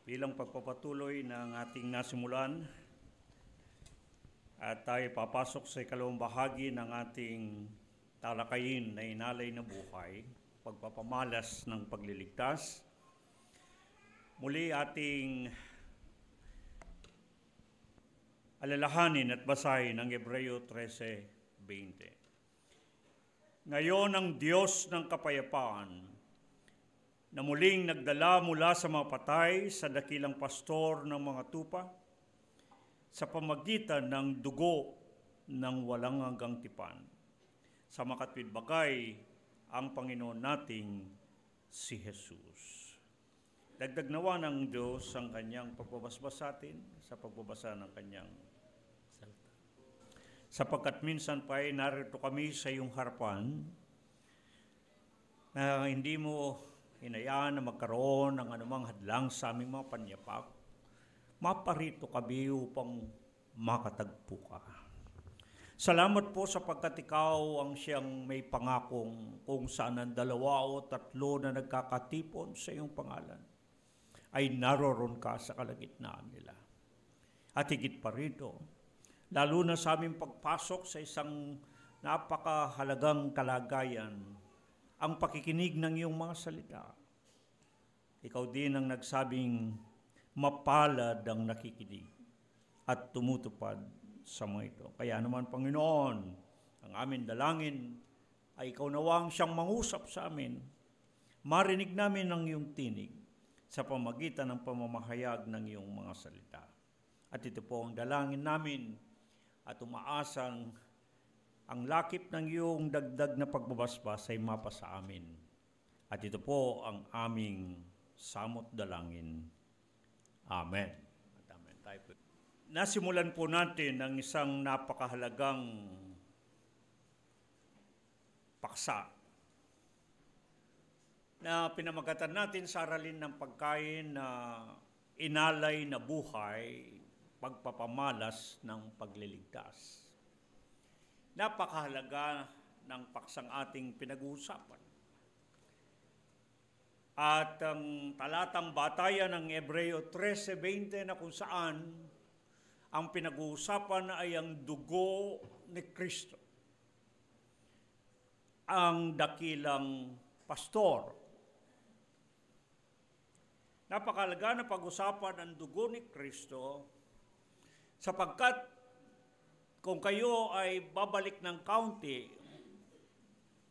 Bilang pagpapatuloy ng ating nasimulan at tayo papasok sa ikalawang bahagi ng ating talakayin na inalay na buhay, pagpapamalas ng pagliligtas. Muli ating alalahanin at basahin ang Hebreo 13:20. Ngayon ang Diyos ng kapayapaan na muling nagdala mula sa mga patay sa dakilang pastor ng mga tupa sa pamagitan ng dugo ng walang hanggang tipan. Sa makatwid bagay ang Panginoon nating si Jesus. Dagdag nawa ng Diyos ang kanyang pagbabasbas sa atin sa pagbabasa ng kanyang salita. Sapagkat minsan pa ay narito kami sa iyong harapan na hindi mo hinayaan na magkaroon ng anumang hadlang sa aming mga panyapak, maparito kami upang makatagpo ka. Salamat po sapagkat ikaw ang siyang may pangakong kung saan ang 2 o 3 na nagkakatipon sa iyong pangalan ay naroon ka sa kalagitnaan nila. At higit pa rito, lalo na sa aming pagpasok sa isang napakahalagang kalagayan, ang pakikinig ng iyong mga salita. Ikaw din ang nagsabing mapalad ang nakikinig at tumutupad sa mga ito. Kaya naman, Panginoon, ang aming dalangin ay ikaw nawang siyang mangusap sa amin. Marinig namin ang iyong tinig sa pamagitan ng pamamahayag ng iyong mga salita. At ito po ang dalangin namin at umaasang ang lakip ng iyong dagdag na pagbabasbas ay mapa sa amin. At ito po ang aming samot dalangin. Amen. At amen. Nasimulan po natin ang isang napakahalagang paksa na pinamagatan natin sa aralin ng pagkain na inalay na buhay, pagpapamalas ng pagliligtas. Napakahalaga ng paksang ating pinag-uusapan. At ang talatang batayan ng Hebreo 13:20 na kung saan ang pinag-uusapan ay ang dugo ni Kristo, ang dakilang pastor. Napakahalaga na pag-usapan ang dugo ni Kristo sapagkat kung kayo ay babalik ng kaunti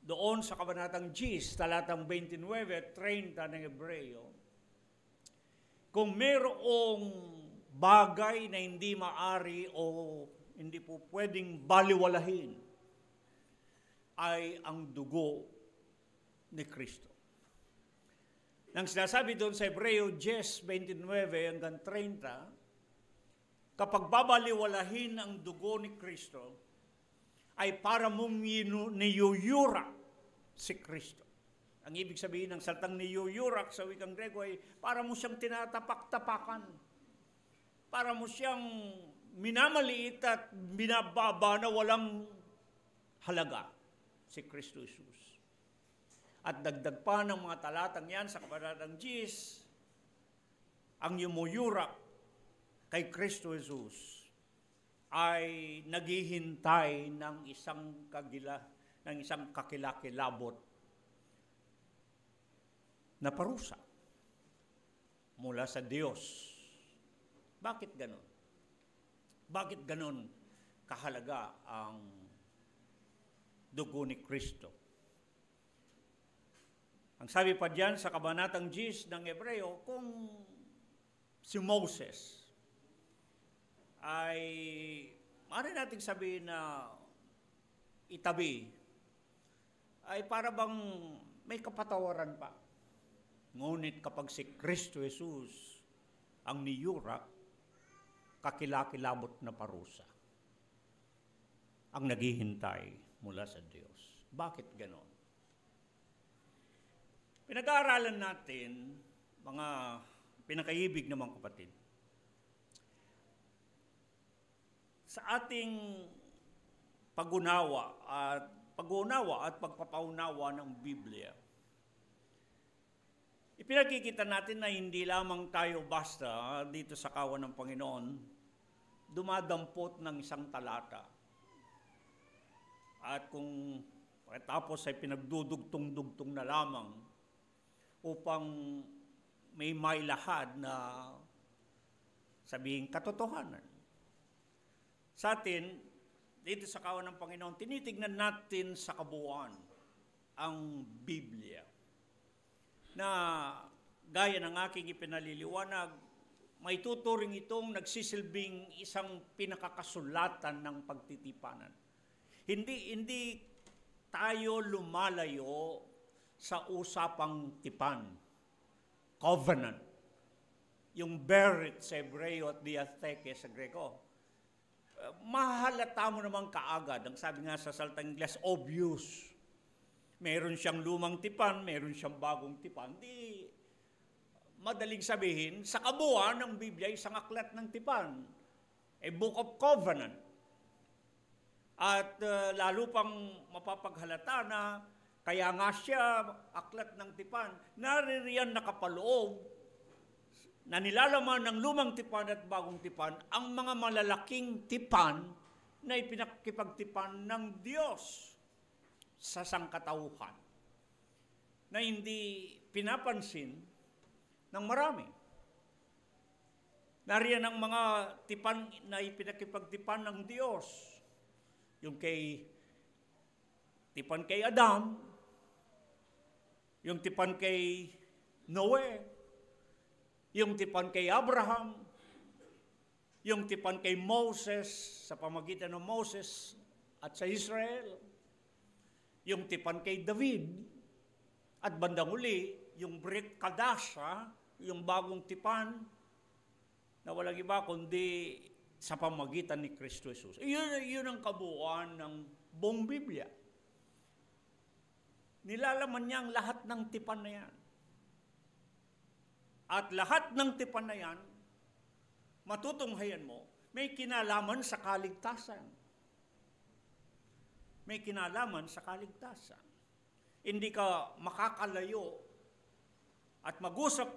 doon sa Kabanatang 10, talatang 29-30 ng Hebreo, kung mayroong bagay na hindi maari o hindi po pwedeng baliwalahin, ay ang dugo ni Kristo. Nang sinasabi doon sa Hebreo 10:29-30, kapag babaliwalahin ang dugo ni Kristo, ay para mong niyuyurak si Kristo. Ang ibig sabihin ng salitang niyuyurak sa wikang Grego ay para mo siyang tinatapak-tapakan. Para mo siyang minamaliit at binababa na walang halaga si Kristo Jesus. At dagdag pa ng mga talatang yan sa Kabanatang 10, ang yumuyurak kay Kristo Jesus ay naghihintay ng isang kakilakilabot na parusa mula sa Diyos. Bakit ganon? Bakit ganon kahalaga ang dugo ni Kristo? Ang sabi pa diyan sa Kabanatang 10 ng Hebreo, kung si Moses ay maaari nating sabihin na itabi, ay para bang may kapatawaran pa. Ngunit kapag si Kristo Jesus ang niyurak, kakilakilabot na parusa ang naghihintay mula sa Diyos. Bakit ganon? Pinag-aaralan natin, mga pinakaibig na mga kapatid, sa ating pag-unawa at pagpapaunawa ng Biblia, Ipinakikita natin na hindi lamang tayo basta dito sa kawan ng Panginoon, dumadampot ng isang talata. At kung pagkatapos ay pinagdudugtong-dugtong na lamang upang may mailahad na sabihing katotohanan. Sa atin, dito sa kawan ng Panginoon, tinitignan natin sa kabuuan ang Biblia. Na gaya ng aking ipinaliliwanag, may tuturing itong nagsisilbing isang pinakakasulatan ng pagtitipanan. Hindi tayo lumalayo sa usapang tipan, covenant, yung berit sa Hebreo at diatheke sa Greko. Mahalata mo naman kaagad, ang sabi nga sa salitang Ingles, obvious. Meron siyang lumang tipan, meron siyang bagong tipan. Di madaling sabihin, sa kabuuan ng Biblia, isang aklat ng tipan. A book of covenant. At lalo pang mapapaghalata na kaya nga siya aklat ng tipan, naririyan nakapaloob na nilalaman ng lumang tipan at bagong tipan ang mga malalaking tipan na ipinakipagtipan ng Diyos sa sangkatauhan na hindi pinapansin ng marami. Nariyan ang mga tipan na ipinakipagtipan ng Diyos. Yung tipan kay Adam, yung tipan kay Noe, yung tipan kay Abraham, yung tipan kay Moses, sa pamagitan ng Moses at sa Israel, yung tipan kay David, at bandang uli, yung Brit Kadasha, yung bagong tipan, na walang iba kundi sa pamagitan ni Kristo Jesus. Yun ang kabuuan ng buong Biblia. Nilalaman niya ang lahat ng tipan na yan. At lahat ng tipan na yan, matutunghayan mo, may kinalaman sa kaligtasan. May kinalaman sa kaligtasan. Hindi ka makakalayo at mag-usap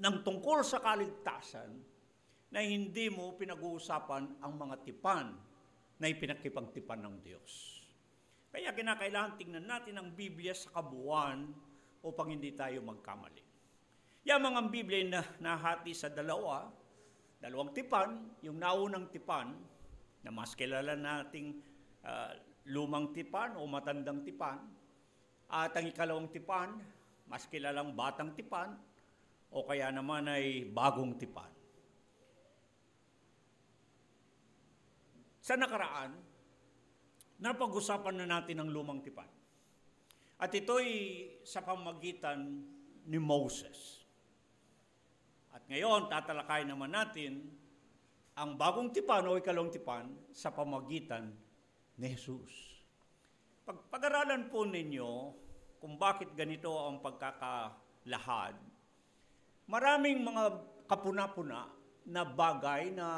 ng tungkol sa kaligtasan na hindi mo pinag-uusapan ang mga tipan na ipinakipagtipan ng Diyos. Kaya kinakailangan tingnan natin ang Biblia sa kabuuan upang hindi tayo magkamali. Yamang ang Biblia na nahati sa dalawang tipan, yung naunang tipan na mas kilala nating lumang tipan o matandang tipan, at ang ikalawang tipan, mas kilalang batang tipan, o kaya naman ay bagong tipan. Sa nakaraan, napag-usapan na natin ang lumang tipan. At ito'y sa pamagitan ni Moses. At ngayon, tatalakay naman natin ang bagong tipan o ikalawang tipan sa pamagitan ni Jesus. Pag-aralan po ninyo kung bakit ganito ang pagkakalahad, maraming mga kapuna-puna na bagay na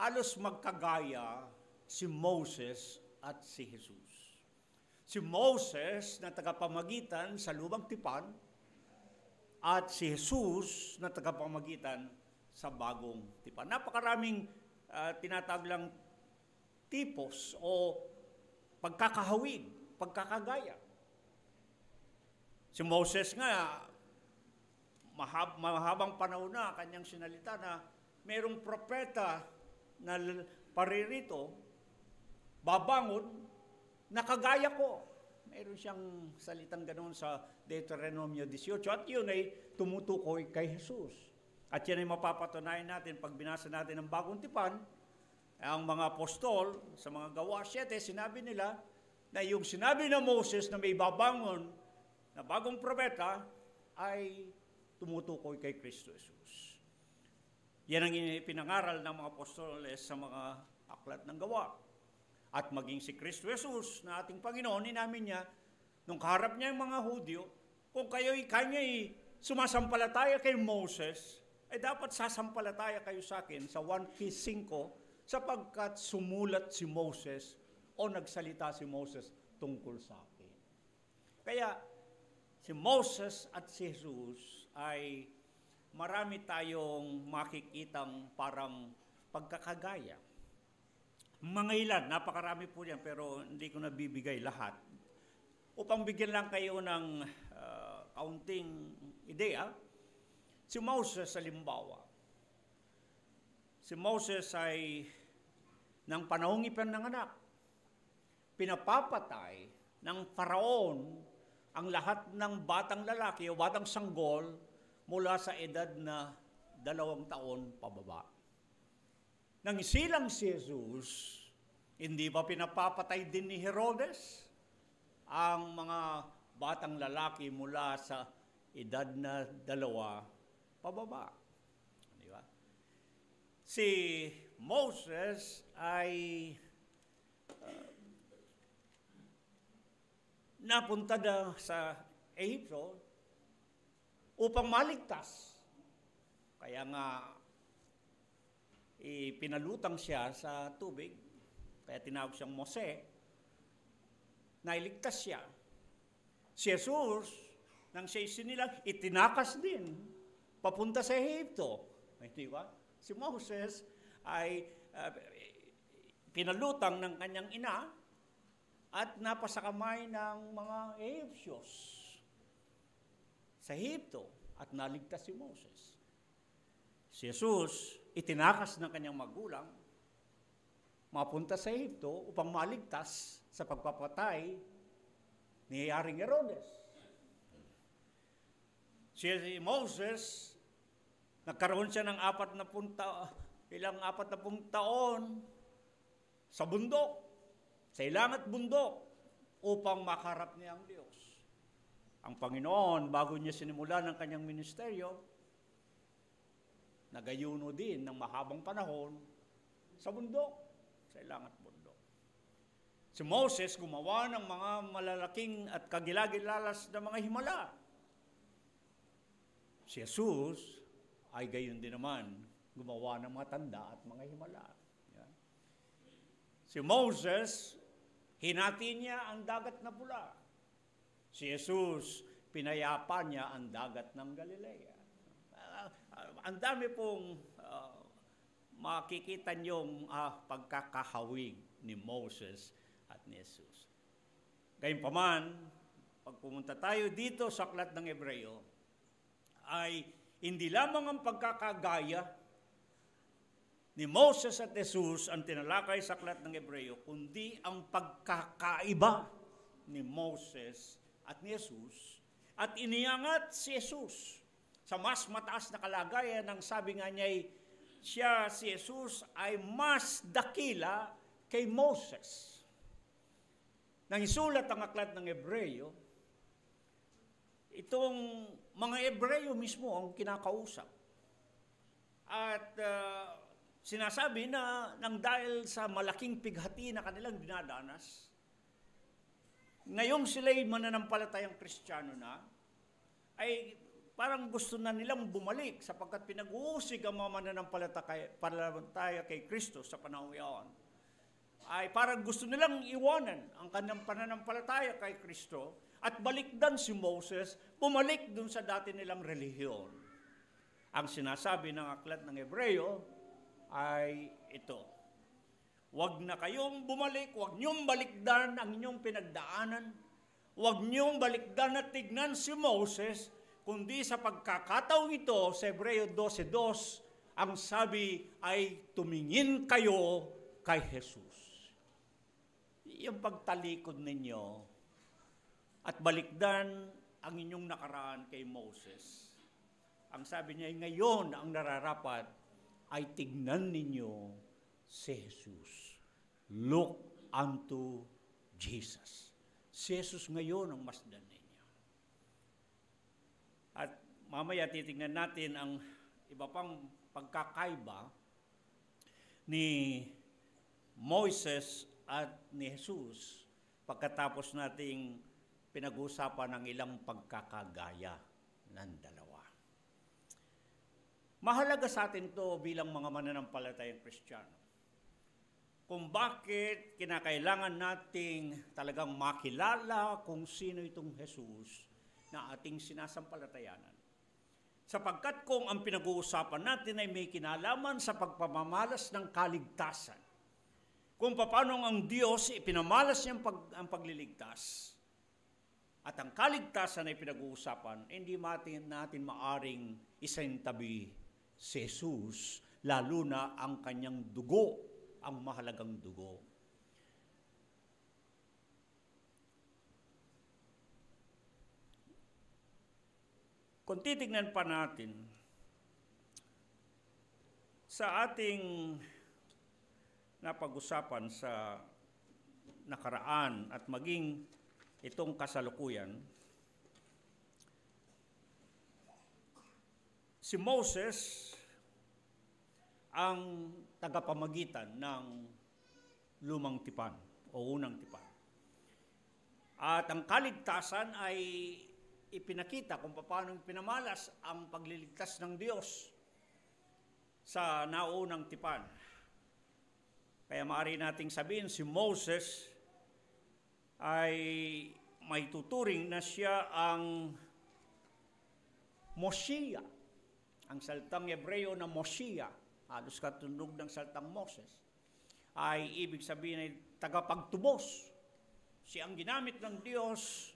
halos magkagaya si Moses at si Jesus. Si Moses na tagapamagitan sa lumang tipan at si Jesus na tagapamagitan sa bagong tipan. Napakaraming tinatawag lang tipos o pagkakahawig, pagkakagaya. Si Moses nga, mahabang panahon na kanyang sinalita na mayroong propeta na paririto, babangon, nakagaya ko. Mayroon siyang salitang ganoon sa Deuteronomio 18 at yun ay tumutukoy kay Jesus. At yan ay mapapatunayan natin pag binasa natin ang bagong tipan. Ang mga apostol sa mga gawa 7, sinabi nila na yung sinabi ng Moses na may babangon na bagong propeta ay tumutukoy kay Kristo Jesus. Yan ang pinangaral ng mga apostoles sa mga aklat ng gawa. At maging si Kristo Jesus na ating Panginoon, inamin niya, nung kaharap niya yung mga Hudyo, kung kanya'y sumasampalataya kay Moses, ay dapat sasampalataya kayo sa akin sa 1 Kings 5, sapagkat sumulat si Moses o nagsalita si Moses tungkol sa akin. Kaya, si Moses at si Jesus ay marami tayong makikitang parang pagkakagaya. Mga ilan, napakarami po yan, pero hindi ko nabibigay lahat. Upang bigyan lang kayo ng kaunting ideya, si Moses halimbawa. Si Moses ay ng panahong ipinanganak, pinapapatay ng Faraon ang lahat ng batang lalaki o batang sanggol mula sa edad na 2 taon pababa. Nang isilang si Jesus, hindi ba pinapapatay din ni Herodes ang mga batang lalaki mula sa edad na 2 pababa? Di ba? Si Moses ay napunta na sa Egypto upang maligtas. Kaya nga, pinalutang siya sa tubig, kaya tinawag siyang Mose, nailigtas siya. Si Jesus, nang siya isinilang, itinakas din, papunta sa Egypto. Di ba? Si Moses ay pinalutang ng kanyang ina at napasakamay ng mga Egyptios sa Egypto at naligtas si Moses. Si Jesus, itinakas ng kanyang magulang, mapunta sa Egypto upang maligtas sa pagpapatay ni Haring Herodes. Si Moses, nagkaroon siya ng 40 taon sa bundok, sa ilang at bundok, upang makaharap niya ang Diyos. Ang Panginoon, bago niya sinimulan ang kanyang ministeryo, nagayuno din ng mahabang panahon sa bundok, sa ilang at bundok. Si Moses gumawa ng mga malalaking at kagilagilalas na mga himala. Si Jesus ay gayon din naman gumawa ng mga tanda at mga himala. Yan. Si Moses, hinati niya ang dagat na pula. Si Jesus, pinayapa niya ang dagat ng Galilea. Ang dami pong makikita niyong pagkakahawig ni Moses at ni Jesus. Gayunpaman, pag pumunta tayo dito sa aklat ng Hebreo, ay hindi lamang ang pagkakagaya ni Moses at Jesus ang tinalakay sa aklat ng Hebreo, kundi ang pagkakaiba ni Moses at ni Jesus, at iniangat si Jesus sa mas mataas na kalagayan. Ang sabi nga niya, si Jesus ay mas dakila kay Moses. Nang isulat ang aklat ng Hebreo, itong mga Hebreo mismo ang kinakausap. At sinasabi na nang dahil sa malaking pighati na kanilang dinadanas, ngayong sila'y mananampalatayang Kristiyano na, ay parang gusto na nilang bumalik sapagkat pinag-uusig ang mga mananampalataya kay Kristo sa panahon iyon. Ay parang gusto nilang iwanan ang kanilang pananampalataya kay Kristo at balikdan si Moses, bumalik dun sa dati nilang relihiyon. Ang sinasabi ng aklat ng Hebreo ay ito: huwag na kayong bumalik, huwag niyong balikdan ang inyong pinagdaanan, huwag niyong balikdan at tignan si Moses, kundi sa pagkakataong ito, sa Hebreo 12:2, ang sabi ay tumingin kayo kay Jesus. Yung pagtalikod ninyo at balikdan ang inyong nakaraan kay Moses. Ang sabi niya, ngayon ang nararapat ay tignan ninyo si Jesus. Look unto Jesus. Si Jesus ngayon ang masdan ninyo. At mamaya titingnan natin ang iba pang pagkakaiba ni Moses at ni Jesus pagkatapos nating pinag-usapan ng ilang pagkakagaya ng dalawa. Mahalaga sa atin to bilang mga mananampalatayang Kristiyano. Kung bakit kinakailangan nating talagang makilala kung sino itong Jesus, na ating sinasampalatayanan. Sapagkat kung ang pinag-uusapan natin ay may kinalaman sa pagpamamalas ng kaligtasan, kung paano ang Diyos ipinamalas niya ang pagliligtas, at ang kaligtasan ay pinag-uusapan, hindi natin maaring isintabi si Jesus, lalo na ang kanyang dugo, ang mahalagang dugo. Kung titignan pa natin sa ating napag-usapan sa nakaraan at maging itong kasalukuyan, si Moses ang tagapamagitan ng lumang tipan o unang tipan. At ang kaligtasan ay ipinakita kung paano pinamalas ang pagliligtas ng Diyos sa naunang tipan. Kaya maaari nating sabihin si Moses ay may tuturing na siya ang Mosiya. Ang salitang Hebreo na Mosiya, halos katunog ng salitang Moses, ay ibig sabihin ay tagapagtubos. Siya ang ginamit ng Diyos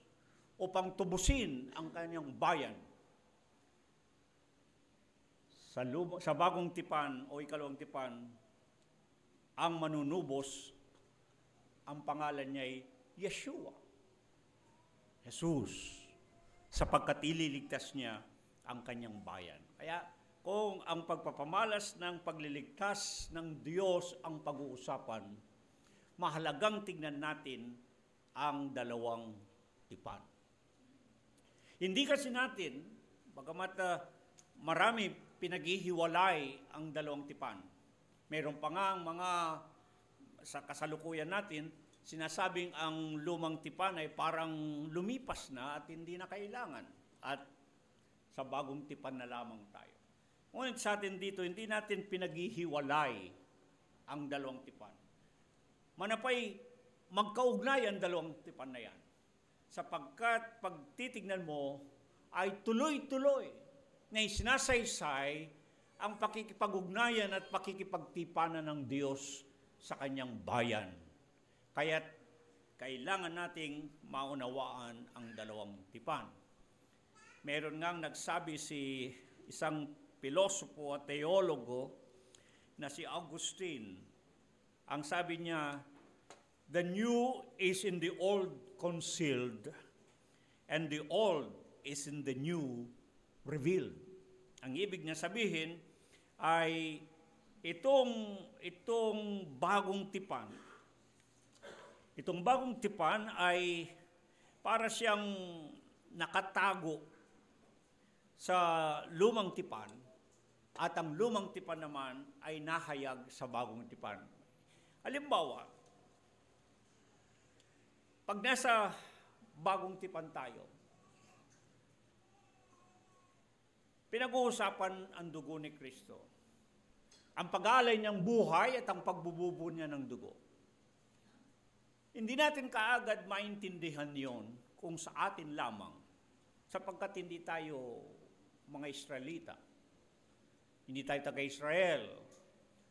upang tubusin ang kanyang bayan. Sa bagong tipan o ikalawang tipan, ang manunubos, ang pangalan niya ay Yeshua. Jesus. Sapagkat ililigtas niya ang kanyang bayan. Kaya kung ang pagpapamalas ng pagliligtas ng Diyos ang pag-uusapan, mahalagang tignan natin ang dalawang tipan. Hindi kasi natin, bagamat marami pinaghihiwalay ang dalawang tipan. Mayroon pa nga ang mga sa kasalukuyan natin, sinasabing ang lumang tipan ay parang lumipas na at hindi na kailangan. At sa bagong tipan na lamang tayo. Ngunit sa atin dito, hindi natin pinaghihiwalay ang dalawang tipan. Manapay magkaugnay ang dalawang tipan na yan. Sapagkat pag titignan mo, ay tuloy-tuloy na isinasaysay ang pakikipag-ugnayan at pakikipagtipanan ng Diyos sa kanyang bayan. Kaya't kailangan nating maunawaan ang dalawang tipan. Meron ngang nagsabi si isang pilosopo at teologo na si Augustine. Ang sabi niya, the new is in the old concealed, and the old is in the new revealed. Ang ibig niya sabihin ay itong bagong tipan. Itong bagong tipan ay para siyang nakatago sa lumang tipan at ang lumang tipan naman ay nahayag sa bagong tipan. Halimbawa, pag nasa bagong tipan tayo, pinag-uusapan ang dugo ni Kristo. Ang pag-aalay niyang buhay at ang pagbububo niya ng dugo. Hindi natin kaagad maintindihan yon kung sa atin lamang, sapagkat hindi tayo mga Israelita. Hindi tayo taga-Israel.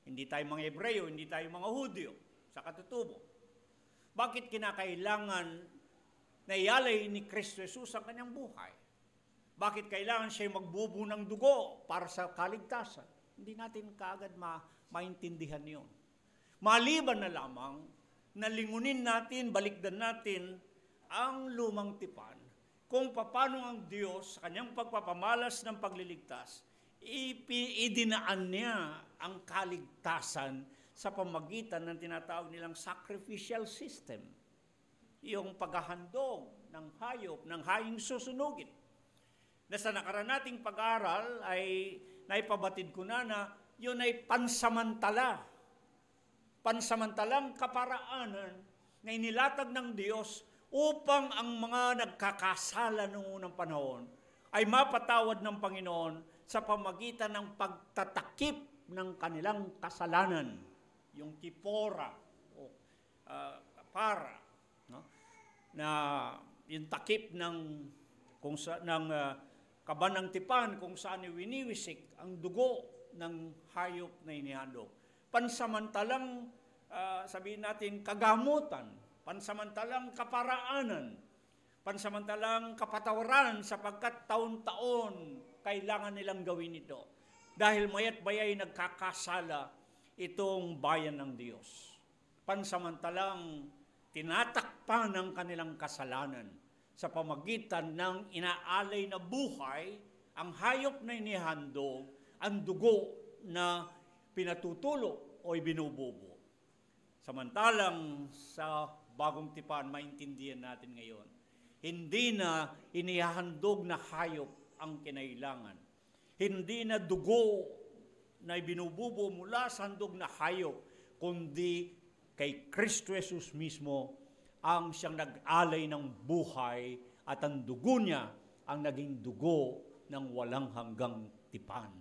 Hindi tayo mga Hebreo, hindi tayo mga Hudyo sa katutubo. Bakit kinakailangan na ialay ni Kristo Jesus ang kanyang buhay? Bakit kailangan siya magbubo ng dugo para sa kaligtasan? Hindi natin kaagad maintindihan yon. Maliban na lamang na lingunin natin, balikdan natin ang lumang tipan kung paano ang Diyos sa kanyang pagpapamalas ng pagliligtas, idinaan niya ang kaligtasan sa pamagitan ng tinatawag nilang sacrificial system. Yung paghahandog ng hayop, ng haying susunugin. Na sa nakaraan nating pag-aaral ay naipabatid ko na yun ay pansamantala. Pansamantalang kaparaanan na inilatag ng Diyos upang ang mga nagkakasala noong unang panahon ay mapatawad ng Panginoon sa pamagitan ng pagtatakip ng kanilang kasalanan. Yung kipora o kapara, no? Na yung takip ng kung sa ng kaban ng tipan kung saan winiwisik ang dugo ng hayop na inihandog. Pansamantalang sabihin natin kagamutan, pansamantalang kaparaanan, pansamantalang kapatawaran sapagkat taon-taon kailangan nilang gawin ito. Dahil maya't baya'y nagkakasala itong bayan ng Diyos. Pansamantalang tinatakpan ng kanilang kasalanan sa pamagitan ng inaalay na buhay, ang hayop na inihandog, ang dugo na pinatutulo o ibinububo. Samantalang sa bagong tipan, maintindihan natin ngayon, hindi na inihandog na hayop ang kinailangan. Hindi na dugo na ibinububo mula sa handog na hayop, kundi kay Kristo Jesus mismo ang siyang nag-alay ng buhay at ang dugo niya ang naging dugo ng walang hanggang tipan.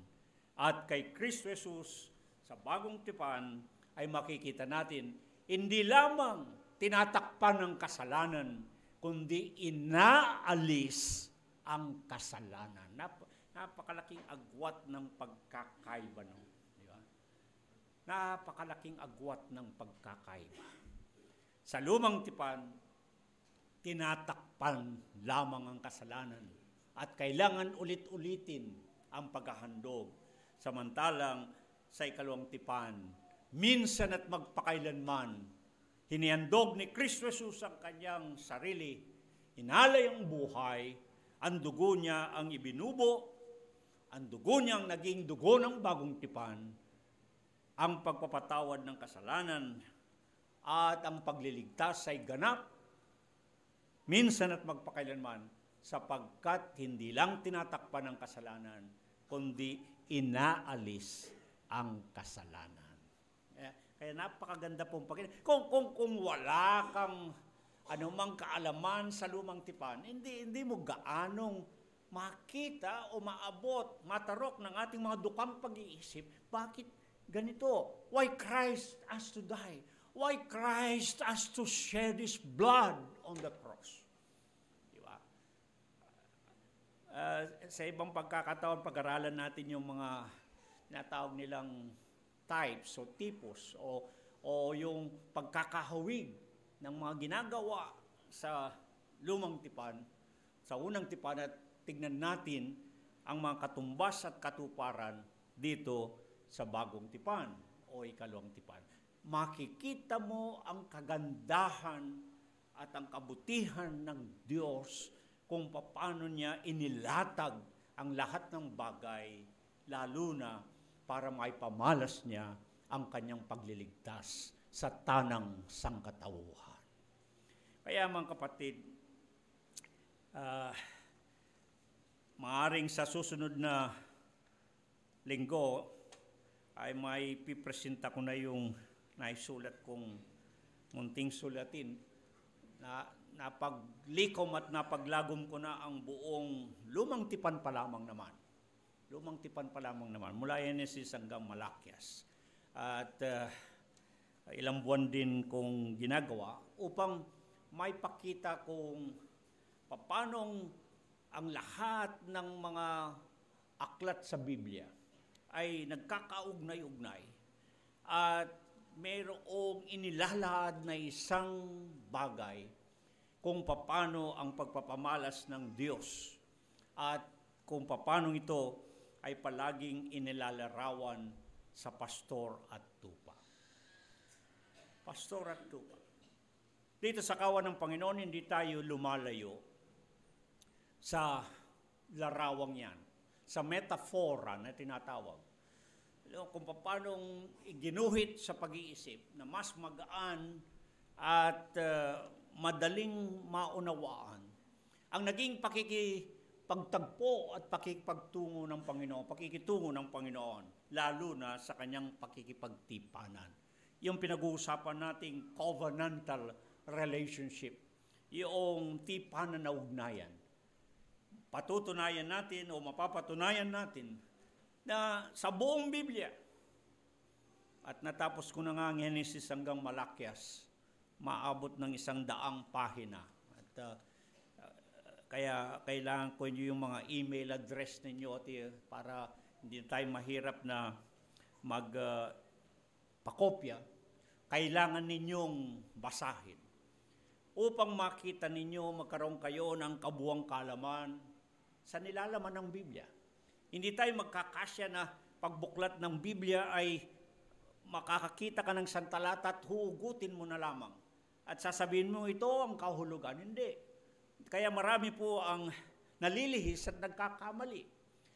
At kay Kristo Jesus sa bagong tipan ay makikita natin, hindi lamang tinatakpan ng kasalanan, kundi inaalis ang kasalanan. Napakalaking agwat ng pagkakaiba. No? Di ba? Napakalaking agwat ng pagkakaiba. Sa lumang tipan, tinatakpan lamang ang kasalanan at kailangan ulit-ulitin ang paghahandog. Samantalang sa ikalawang tipan, minsan at magpakailanman, hinihandog ni Kristo Jesus ang kanyang sarili, inalay ang buhay, ang dugo niya ang ibinubo, ang dugo niya ang naging dugo ng bagong tipan, ang pagpapatawad ng kasalanan, at ang pagliligtas ay ganap, minsan at magpakailanman, sapagkat hindi lang tinatakpan ang kasalanan, kundi inaalis ang kasalanan. Kaya napakaganda pong kung wala kang anumang kaalaman sa lumang tipan, hindi mo gaanong makita o maabot, matarok ng ating mga dukang pag-iisip. Bakit ganito? Why Christ has to die? Why Christ has to shed His blood on the cross? Diba? Sa ibang pagkakataon, pag-aralan natin yung mga tinatawag nilang types o tipos o yung pagkakahawig ng mga ginagawa sa lumang tipan, sa unang tipan, at tignan natin ang mga katumbas at katuparan dito sa bagong tipan o ikalawang tipan. Makikita mo ang kagandahan at ang kabutihan ng Diyos kung paano niya inilatag ang lahat ng bagay, lalo na para maipamalas niya ang kanyang pagliligtas sa tanang sangkatauhan. Kaya mga kapatid, maaring sa susunod na linggo ay may pipresenta ko na yung naisulat kong munting sulatin na napaglikom at napaglagom ko na ang buong lumang tipan pa lamang naman. Lumang tipan pa lamang naman. Mula Genesis hanggang Malakias. At ilang buwan din kong ginagawa upang may pakita kung paanong ang lahat ng mga aklat sa Biblia ay nagkakaugnay-ugnay at mayroong inilalahad na isang bagay kung paano ang pagpapamalas ng Diyos at kung paano ito ay palaging inilalarawan sa pastor at tupa. Pastor at tupa. Dito sa kawan ng Panginoon, hindi tayo lumalayo sa larawang yan, sa metafora na tinatawag. Kung paano ginuhit sa pag-iisip na mas magaan at madaling maunawaan ang naging pakikipagtagpo at pakikipagtungo ng Panginoon, pakikitungo ng Panginoon, lalo na sa kanyang pakikipagtipanan. Yung pinag-uusapan nating covenantal relationship, yung tipanan na ugnayan. Patutunayan natin o mapapatunayan natin na sa buong Biblia, at natapos ko na nga ang Genesis hanggang Malakias, maabot ng 100 pahina. At Kaya kailangan ko yung mga email address ninyo para hindi tayo mahirap na pakopya. Kailangan ninyong basahin upang makita ninyo, magkaroon kayo ng kabuwang kalaman sa nilalaman ng Biblia. Hindi tayo magkakasya na pagbuklat ng Biblia ay makakakita ka ng santalata at huugutin mo na lamang. At sasabihin mo, ito ang kahulugan. Hindi. Kaya marami po ang nalilihis at nagkakamali.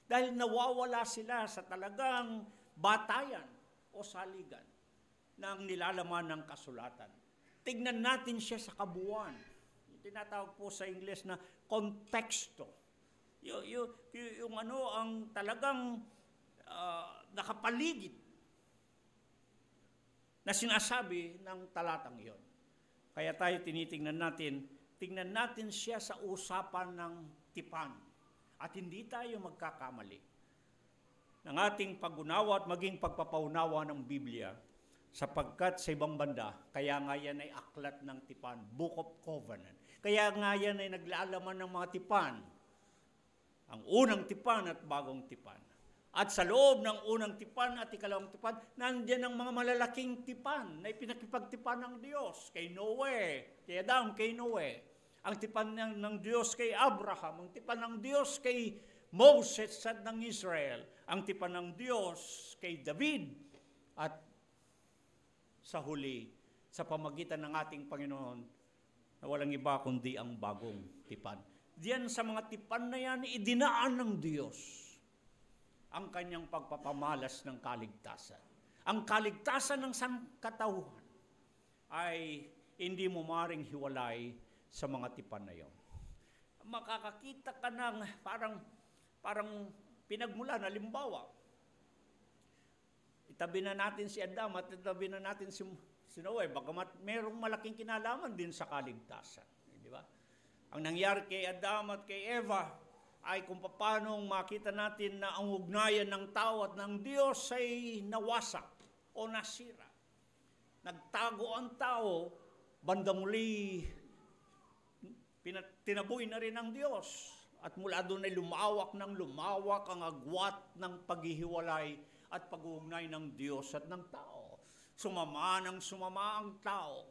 Dahil nawawala sila sa talagang batayan o saligan ng nilalaman ng kasulatan. Tignan natin siya sa kabuuan. Tinatawag po sa Ingles na konteksto. Yung ang talagang nakapaligid na sinasabi ng talatang iyon. Kaya tayo tignan natin siya sa usapan ng tipan. At hindi tayo magkakamali ng ating pag-unawa at maging pagpapaunawa ng Biblia, sapagkat sa ibang banda, kaya nga yan ay aklat ng tipan, Book of Covenant. Kaya nga yan ay naglalaman ng mga tipan, ang unang tipan at bagong tipan. At sa loob ng unang tipan at ikalawang tipan, nandiyan ang mga malalaking tipan na ipinakipagtipan ng Diyos kay Noe, kay Adam, kay Noe. Ang tipan ng Diyos kay Abraham, ang tipan ng Diyos kay Moses at ng Israel, ang tipan ng Diyos kay David, at sa huli, sa pamagitan ng ating Panginoon, na walang iba kundi ang bagong tipan. Diyan sa mga tipan na yan, idinaan ng Diyos ang kanyang pagpapamalas ng kaligtasan. Ang kaligtasan ng sangkatauhan ay hindi mo maring hiwalay sa mga tipan na yon. Makakakita ka ng parang pinagmulan, halimbawa, itabi na natin si Adam at itabi na natin si Noe, bagamat merong malaking kinalaman din sa kaligtasan. Di ba? Ang nangyari kay Adam at kay Eva ay kung paano makita natin na ang ugnayan ng tao at ng Diyos ay nawasak o nasira. Nagtago ang tao, bandang muli, tinaboy na rin ng Diyos. At mula doon ay lumawak ang agwat ng paghihiwalay at pag-uugnay ng Diyos at ng tao. Sumama ang tao.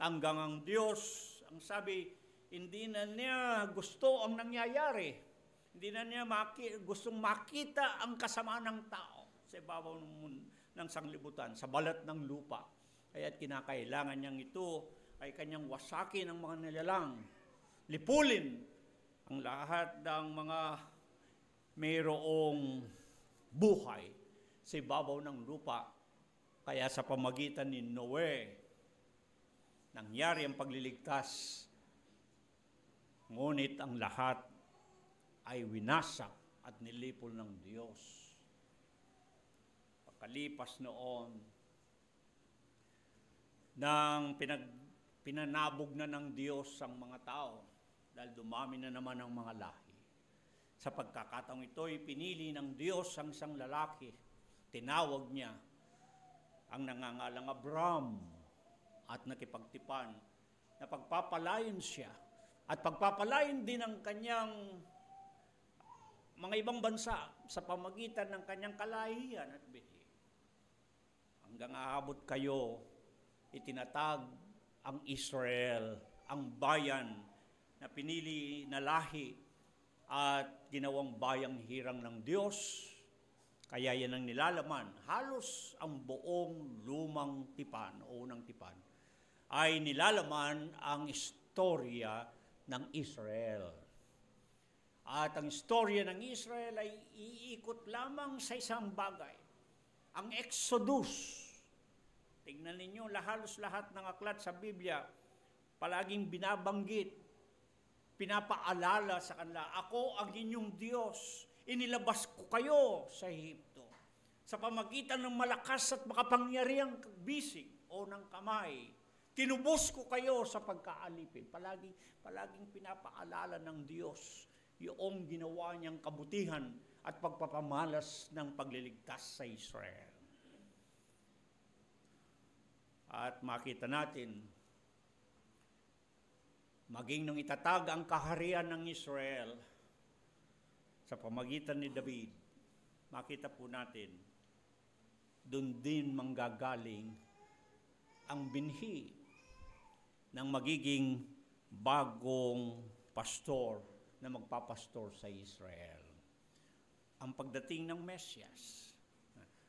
Hanggang ang Diyos, ang sabi, hindi na niya gusto ang nangyayari. Hindi na niya gustong makita ang kasamaan ng tao sa ibabaw ng sanglibutan, sa balat ng lupa. Kaya't kinakailangan niyang ito ay kanyang wasakin ang mga nilalang. Lipulin ang lahat ng mga mayroong buhay sa ibabaw ng lupa. Kaya sa pamagitan ni Noe, nangyari ang pagliligtas. Ngunit ang lahat ay winasak at nilipol ng Diyos. Pagkalipas noon, nang pinanabog na ng Diyos ang mga tao, dahil dumami na naman ang mga lahi. Sa pagkakataong ito'y pinili ng Diyos ang isang lalaki. Tinawag niya ang nangangalang Abram at nakipagtipan na pagpapalain siya at pagpapalain din ang kanyang mga ibang bansa sa pamagitan ng kanyang kalahian at bihi. Hanggang aabot kayo, itinatag ang Israel, ang bayan na pinili na lahi at ginawang bayang hirang ng Diyos. Kaya yan ang nilalaman. Halos ang buong lumang tipan o unang tipan ay nilalaman ang istorya ng Israel. At ang istorya ng Israel ay iikot lamang sa isang bagay. Ang Exodus. Tingnan ninyo, halos lahat ng aklat sa Biblia, palaging binabanggit, pinapaalala sa kanila, ako ang inyong Diyos, inilabas ko kayo sa Ehipto. Sa pamagitan ng malakas at makapangyarihang bisig o ng kamay, tinubos ko kayo sa pagkaalipin. Palaging pinapaalala ng Diyos yung ginawa niyang kabutihan at pagpapamalas ng pagliligtas sa Israel. At makita natin maging nung itatag ang kaharian ng Israel sa pamagitan ni David, makita po natin, doon din manggagaling ang binhi ng magiging bagong pastor na magpapastor sa Israel. Ang pagdating ng Mesyas.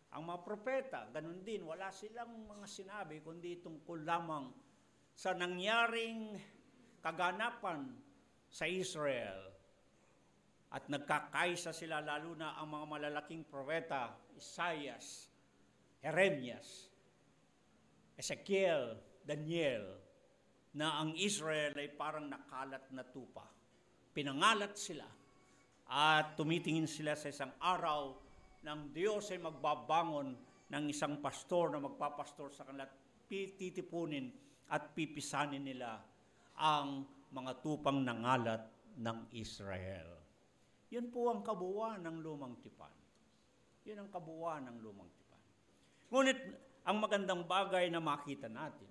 Ang mga propeta, ganun din, wala silang mga sinabi kundi tungkol lamang sa nangyaring kaganapan sa Israel. At nagkakaisa sila, lalo na ang mga malalaking propeta, Isaias, Jeremias, Ezekiel, Daniel, na ang Israel ay parang nakalat na tupa. Pinangalat sila at tumitingin sila sa isang araw ng Diyos ay magbabangon ng isang pastor na magpapastor sa kanila at titipunin at pipisanin nila ang mga tupang nangalat ng Israel. Yun po ang kabuuan ng lumang tipan. Yun ang kabuuan ng lumang tipan. Ngunit ang magandang bagay na makita natin,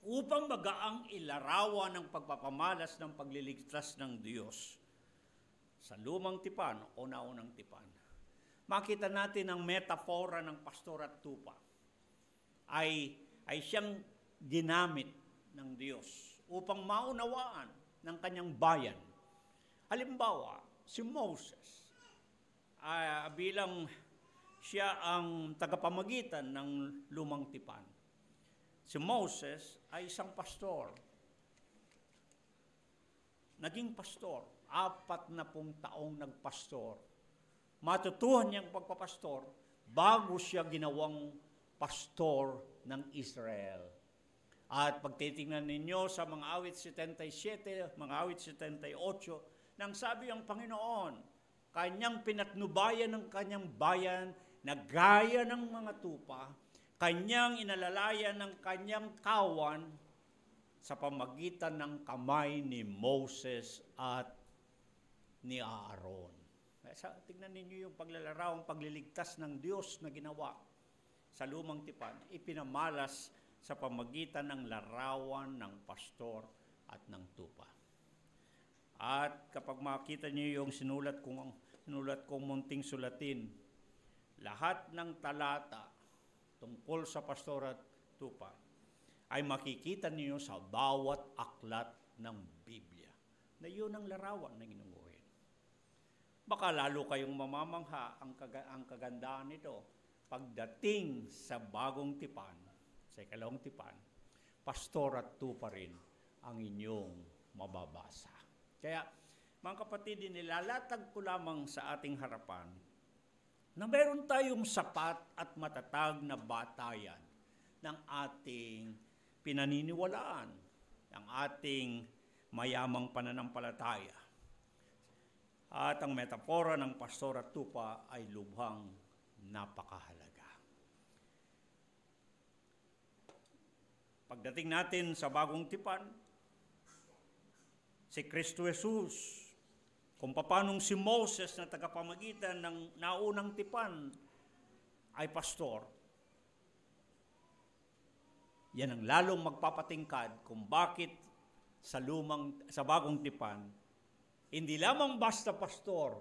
upang magaang ilarawan ng pagpapamalas ng pagliligtas ng Diyos sa lumang tipan o naunang tipan, makita natin ang metafora ng pastor at tupa ay siyang ginamit ng Diyos upang maunawaan ng kanyang bayan. Halimbawa, si Moses, bilang siya ang tagapamagitan ng lumang tipan. Si Moses ay isang pastor. Naging pastor, 40 taong nagpastor. Matutuhan niyang pagpapastor bago siya ginawang pastor ng Israel. At pagtitingnan ninyo sa mga awit 77, mga awit 78, nang sabi ang Panginoon, kanyang pinatnubayan ng kanyang bayan na gaya ng mga tupa, kanyang inalalayan ng kanyang kawan sa pamagitan ng kamay ni Moses at ni Aaron. Tingnan ninyo yung paglalaraw, pagliligtas ng Diyos na ginawa sa lumang tipan, ipinamalas sa pamagitan ng larawan ng pastor at ng tupa. At kapag makita niyo yung sinulat kong munting sulatin, lahat ng talata tungkol sa pastor at tupa ay makikita niyo sa bawat aklat ng Biblia na yun ang larawan ng inuuhin. Baka lalo kayong mamamangha ang kagandahan nito pagdating sa bagong tipan, sa ikalawang tipan, pastor at tupa rin ang inyong mababasa. Kaya, mga kapatid, nilalatag ko lamang sa ating harapan na meron tayong sapat at matatag na batayan ng ating pinaniniwalaan, ng ating mayamang pananampalataya. At ang metapora ng pastor at tupa ay lubhang napakahalaga. Pagdating natin sa bagong tipan, si Kristo Jesus, kung paanong si Moses na tagapamagitan ng naunang tipan ay pastor, yan ang lalong magpapatingkad kung bakit sa bagong tipan, hindi lamang basta pastor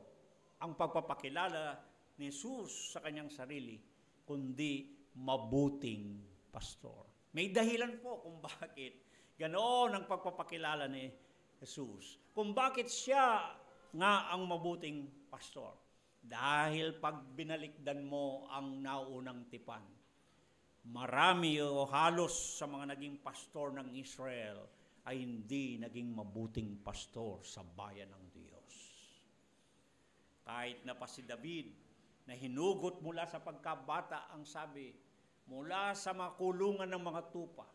ang pagpapakilala ni Jesus sa kanyang sarili, kundi mabuting pastor. May dahilan po kung bakit ganoon ang pagpapakilala ni Jesus. Kung bakit siya nga ang mabuting pastor. Dahil pag binalikdan mo ang naunang tipan, marami o halos sa mga naging pastor ng Israel ay hindi naging mabuting pastor sa bayan ng Diyos. Kahit na pa si David, na hinugot mula sa pagkabata ang sabi, mula sa makulungan ng mga tupa,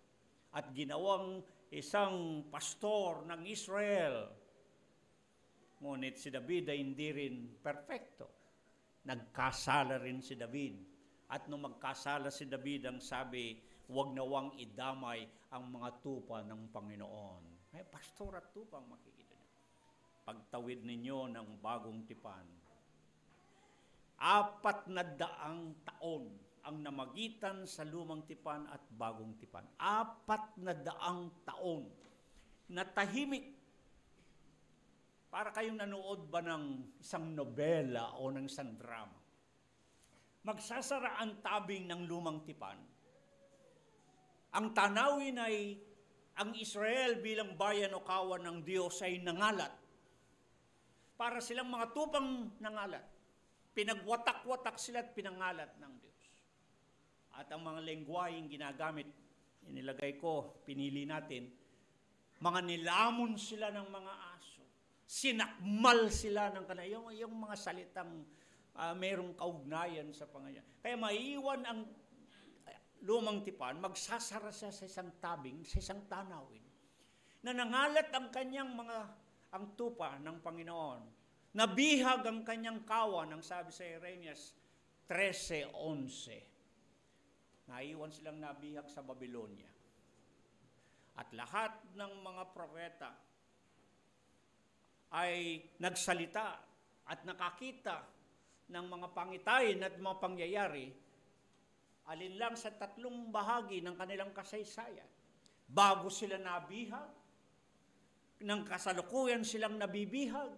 at ginawang isang pastor ng Israel. Ngunit si David ay hindi rin perfecto. Nagkasala rin si David. At nung magkasala si David, ang sabi, huwag nawang idamay ang mga tupa ng Panginoon. May pastor at tupa ang makikita niyo. Pagtawid ninyo ng bagong tipan, 400 taon ang namagitan sa lumang tipan at bagong tipan. 400 taon. na tahimik. Para kayong nanood ba ng isang nobela o ng isang drama? Magsasara ang tabing ng lumang tipan. Ang tanawin ay ang Israel bilang bayan o kawan ng Diyos ay nangalat. Para silang mga tupang nangalat. Pinagwatak-watak sila at pinangalat ng Diyos. At ang mga lengguwaheng ginagamit, inilagay ko, pinili natin, mga nilamon sila ng mga aso. Sinakmal sila ng kanila. Yung mga salitang mayroong kaugnayan sa Panginoon. Kaya maiiwan ang lumang tipan, magsasara siya sa isang tabing, sa isang tanawin, na nangalat ang kanyang ang tupa ng Panginoon. Nabihag ang kanyang kawan, ang sabi sa Jeremias 13:11. Naiwan silang nabihag sa Babylonia. At lahat ng mga propeta ay nagsalita at nakakita ng mga pangitain at mga pangyayari alinlang sa 3 bahagi ng kanilang kasaysayan. Bago sila nabihag, ng kasalukuyan silang nabibihag,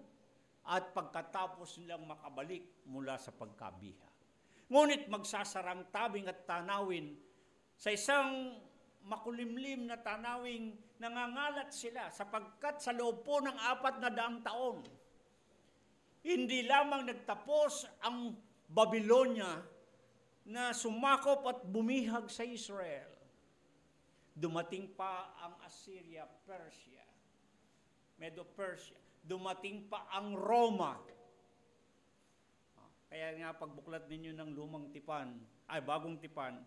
at pagkatapos nilang makabalik mula sa pagkabihag. Ngunit magsasarang tabing at tanawin sa isang makulimlim na tanawing nangangalat sila sapagkat sa loob po ng 400 taon, hindi lamang nagtapos ang Babylonia na sumakop at bumihag sa Israel. Dumating pa ang Assyria, Persia, Medo-Persia. Dumating pa ang Roma. Kaya nga pagbuklat ninyo ng lumang tipan, bagong tipan,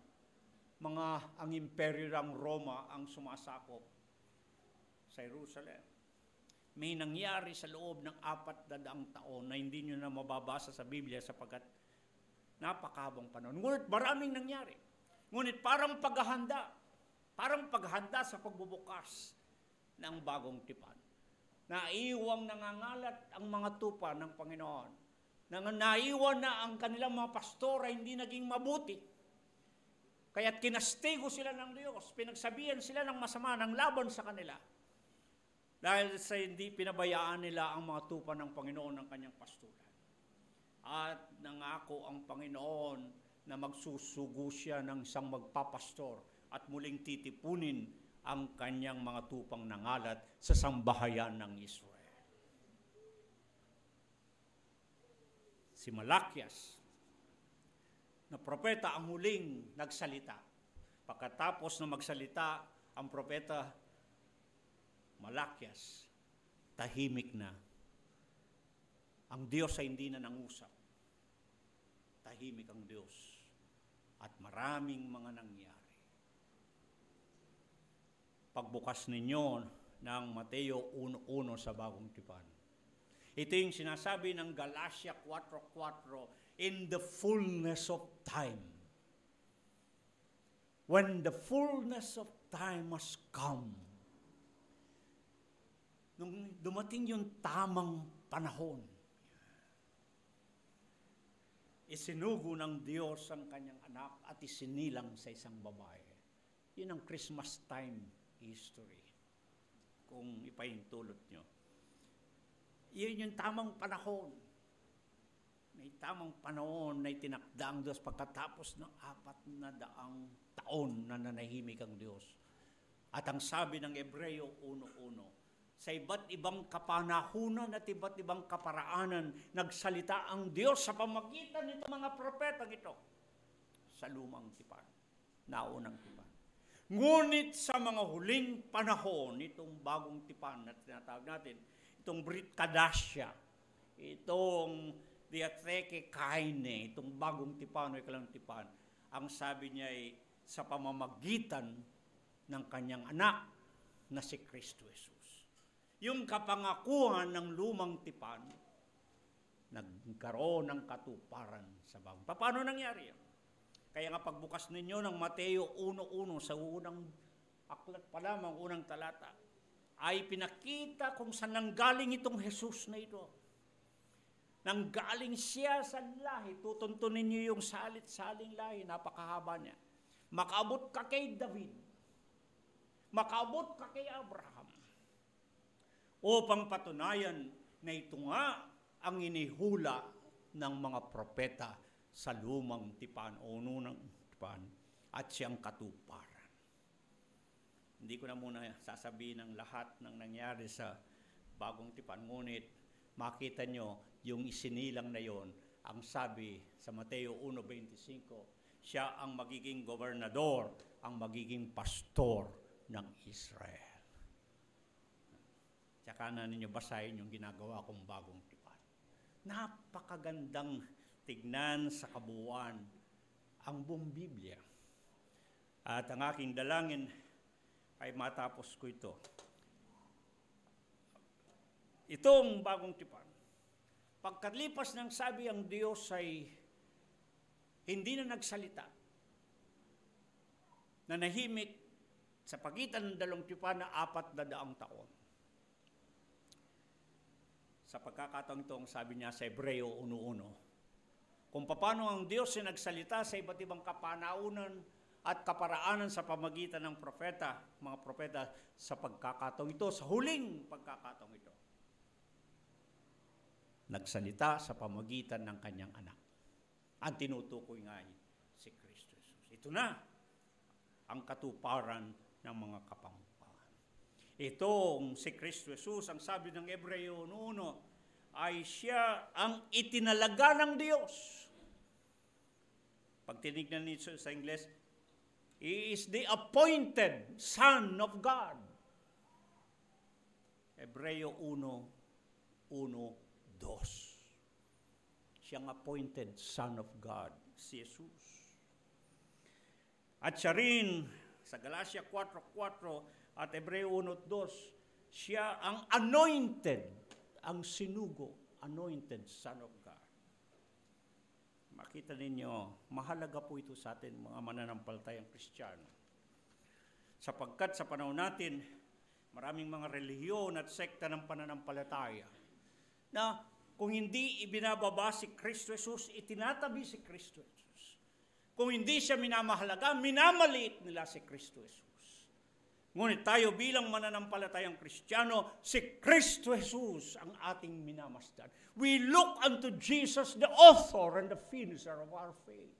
ang imperyo ng Roma ang sumasakop sa Jerusalem. May nangyari sa loob ng 400 taon na hindi nyo na mababasa sa Biblia sapagkat napakahabang panahon. Ngunit maraming nangyari. Ngunit parang paghahanda sa pagbubukas ng bagong tipan. Naiwang nangangalat ang mga tupa ng Panginoon. Naiwan na ang kanilang mga pastor ay hindi naging mabuti. Kaya't kinastigo sila ng Diyos. Pinagsabihan sila ng masama ng laban sa kanila. Dahil sa hindi pinabayaan nila ang mga tupa ng Panginoon ng kanyang pasturan. At nangako ang Panginoon na magsusugo siya ng isang magpapastor at muling titipunin ang kanyang mga tupang nangalat sa sambahayan ng Israel. Si Malakias, na propeta ang huling nagsalita. Pagkatapos na magsalita ang propeta Malakias, tahimik na. Ang Diyos ay hindi na nangusap. Tahimik ang Diyos. At maraming mga nangyari. Pagbukas ninyo ng Mateo 1:1 sa Bagong Tipan. Ito yung sinasabi ng Galatia 4:4, in the fullness of time. When the fullness of time has come. Nung dumating yung tamang panahon, isinugo ng Diyos ang kanyang anak at isinilang sa isang babae. Yun ang Christmas time history. Kung ipahintulot nyo. Yun yung tamang panahon. May tamang panahon na itinakda ang Diyos pagkatapos ng 400 taon na nanahimik ang Diyos. At ang sabi ng Hebreo 1:1, sa iba't ibang kapanahunan at iba't ibang kaparaanan, nagsalita ang Diyos sa pamagitan nito mga propetang ito sa lumang tipan, naunang tipan. Ngunit sa mga huling panahon, itong bagong tipan na tinatawag natin, itong Brit Kadasya, itong Diatheke Kaine, itong bagong tipan o ikalang tipan, ang sabi niya ay sa pamamagitan ng kanyang anak na si Kristo Jesus. Yung kapangakuhan ng lumang tipan, nagkaroon ng katuparan sa bagong. Paano nangyari yan? Kaya nga pagbukas ninyo ng Mateo 1:1 sa unang aklat pa lamang, unang talata, ay pinakita kung saan nanggaling itong Jesus na ito. Nanggaling siya sa lahi. Tutuntunin niyo yung salit-saling lahi, napakahaba niya. Makaabot ka kay David. Makaabot ka kay Abraham. upang patunayan na ito nga ang inihula ng mga propeta sa lumang tipan o unang tipan at siyang katuparan. Hindi ko na muna sasabihin ang lahat ng nangyari sa bagong tipan, ngunit makita nyo yung isinilang na yon. Ang sabi sa Mateo 1:25, siya ang magiging gobernador, ang magiging pastor ng Israel. Tsaka na ninyo basahin yung ginagawa kong bagong tipan. Napakagandang tignan sa kabuuan ang buong Biblia. At ang aking dalangin ay matapos ko ito. Itong bagong tipan, pagkalipas ng sabi ang Diyos ay hindi na nagsalita, nanahimik sa pagitan ng dalawang tipan na 400 taon. Sa pagkakataong ito, ang sabi niya sa Hebreo 1:1, kung paano ang Diyos ay nagsalita sa iba't ibang kapanaunan at kaparaanan sa pamagitan ng propeta, mga propeta sa pagkakataong ito, sa huling pagkakataong ito. Nagsalita sa pamagitan ng kanyang anak. Ang tinutukoy nga ay si Kristo Jesus. Ito na ang katuparan ng mga kapangpangan. Itong si Kristo Jesus, ang sabi ng Hebreo 1:1, ay siya ang itinalaga ng Diyos. Pag tinignan nito sa Ingles, He is the appointed Son of God. Hebreo 1:1-2. Siyang appointed Son of God, si Jesus. At siya rin, sa Galatia 4:4 at Hebreo 1:2, siya ang anointed, ang sinugo, anointed Son of God. Makita ninyo, mahalaga po ito sa atin, mga mananampalatayang Kristiyano. Sapagkat sa panahon natin, maraming mga relihiyon at sekta ng pananampalataya na kung hindi ibinababa si Kristo Jesus, itinatabi si Kristo Jesus. Kung hindi siya minamahalaga, minamaliit nila si Kristo Jesus. Ngunit tayo bilang mananampalatayang Kristiyano, si Kristo Jesus ang ating minamasdan. We look unto Jesus, the author and the finisher of our faith.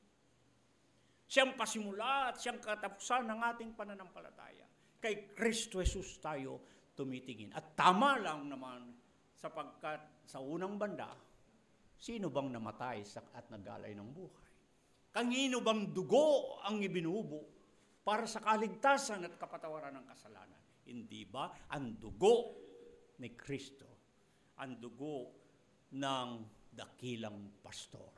Siyang pasimula at siyang katapusan ng ating pananampalataya. Kay Kristo Jesus tayo tumitingin. At tama lang naman, sapagkat sa unang banda, sino bang namatay at nagalay ng buhay? Kanino bang dugo ang ibinubo para sa kaligtasan at kapatawaran ng kasalanan? Hindi ba ang dugo ni Kristo, ang dugo ng dakilang pastor?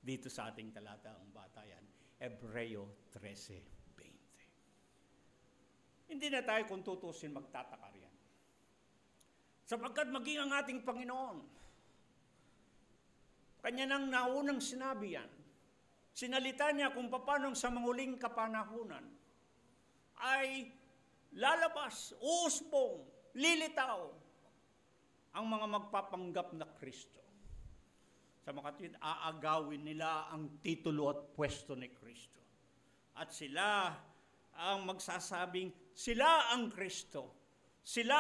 Dito sa ating talatang batayan, Hebreo 13:20. Hindi na tayo kung tutusin magtataka riyan. Sapagkat maging ang ating Panginoon, Kanya nang naunang sinabi yan. Sinalita niya kung paano sa manguling kapanahunan ay lalabas, uusbong, lilitaw ang mga magpapanggap na Kristo. Sa mga kapatid, aagawin nila ang titulo at pwesto ni Kristo. At sila ang magsasabing, sila ang Kristo. Sila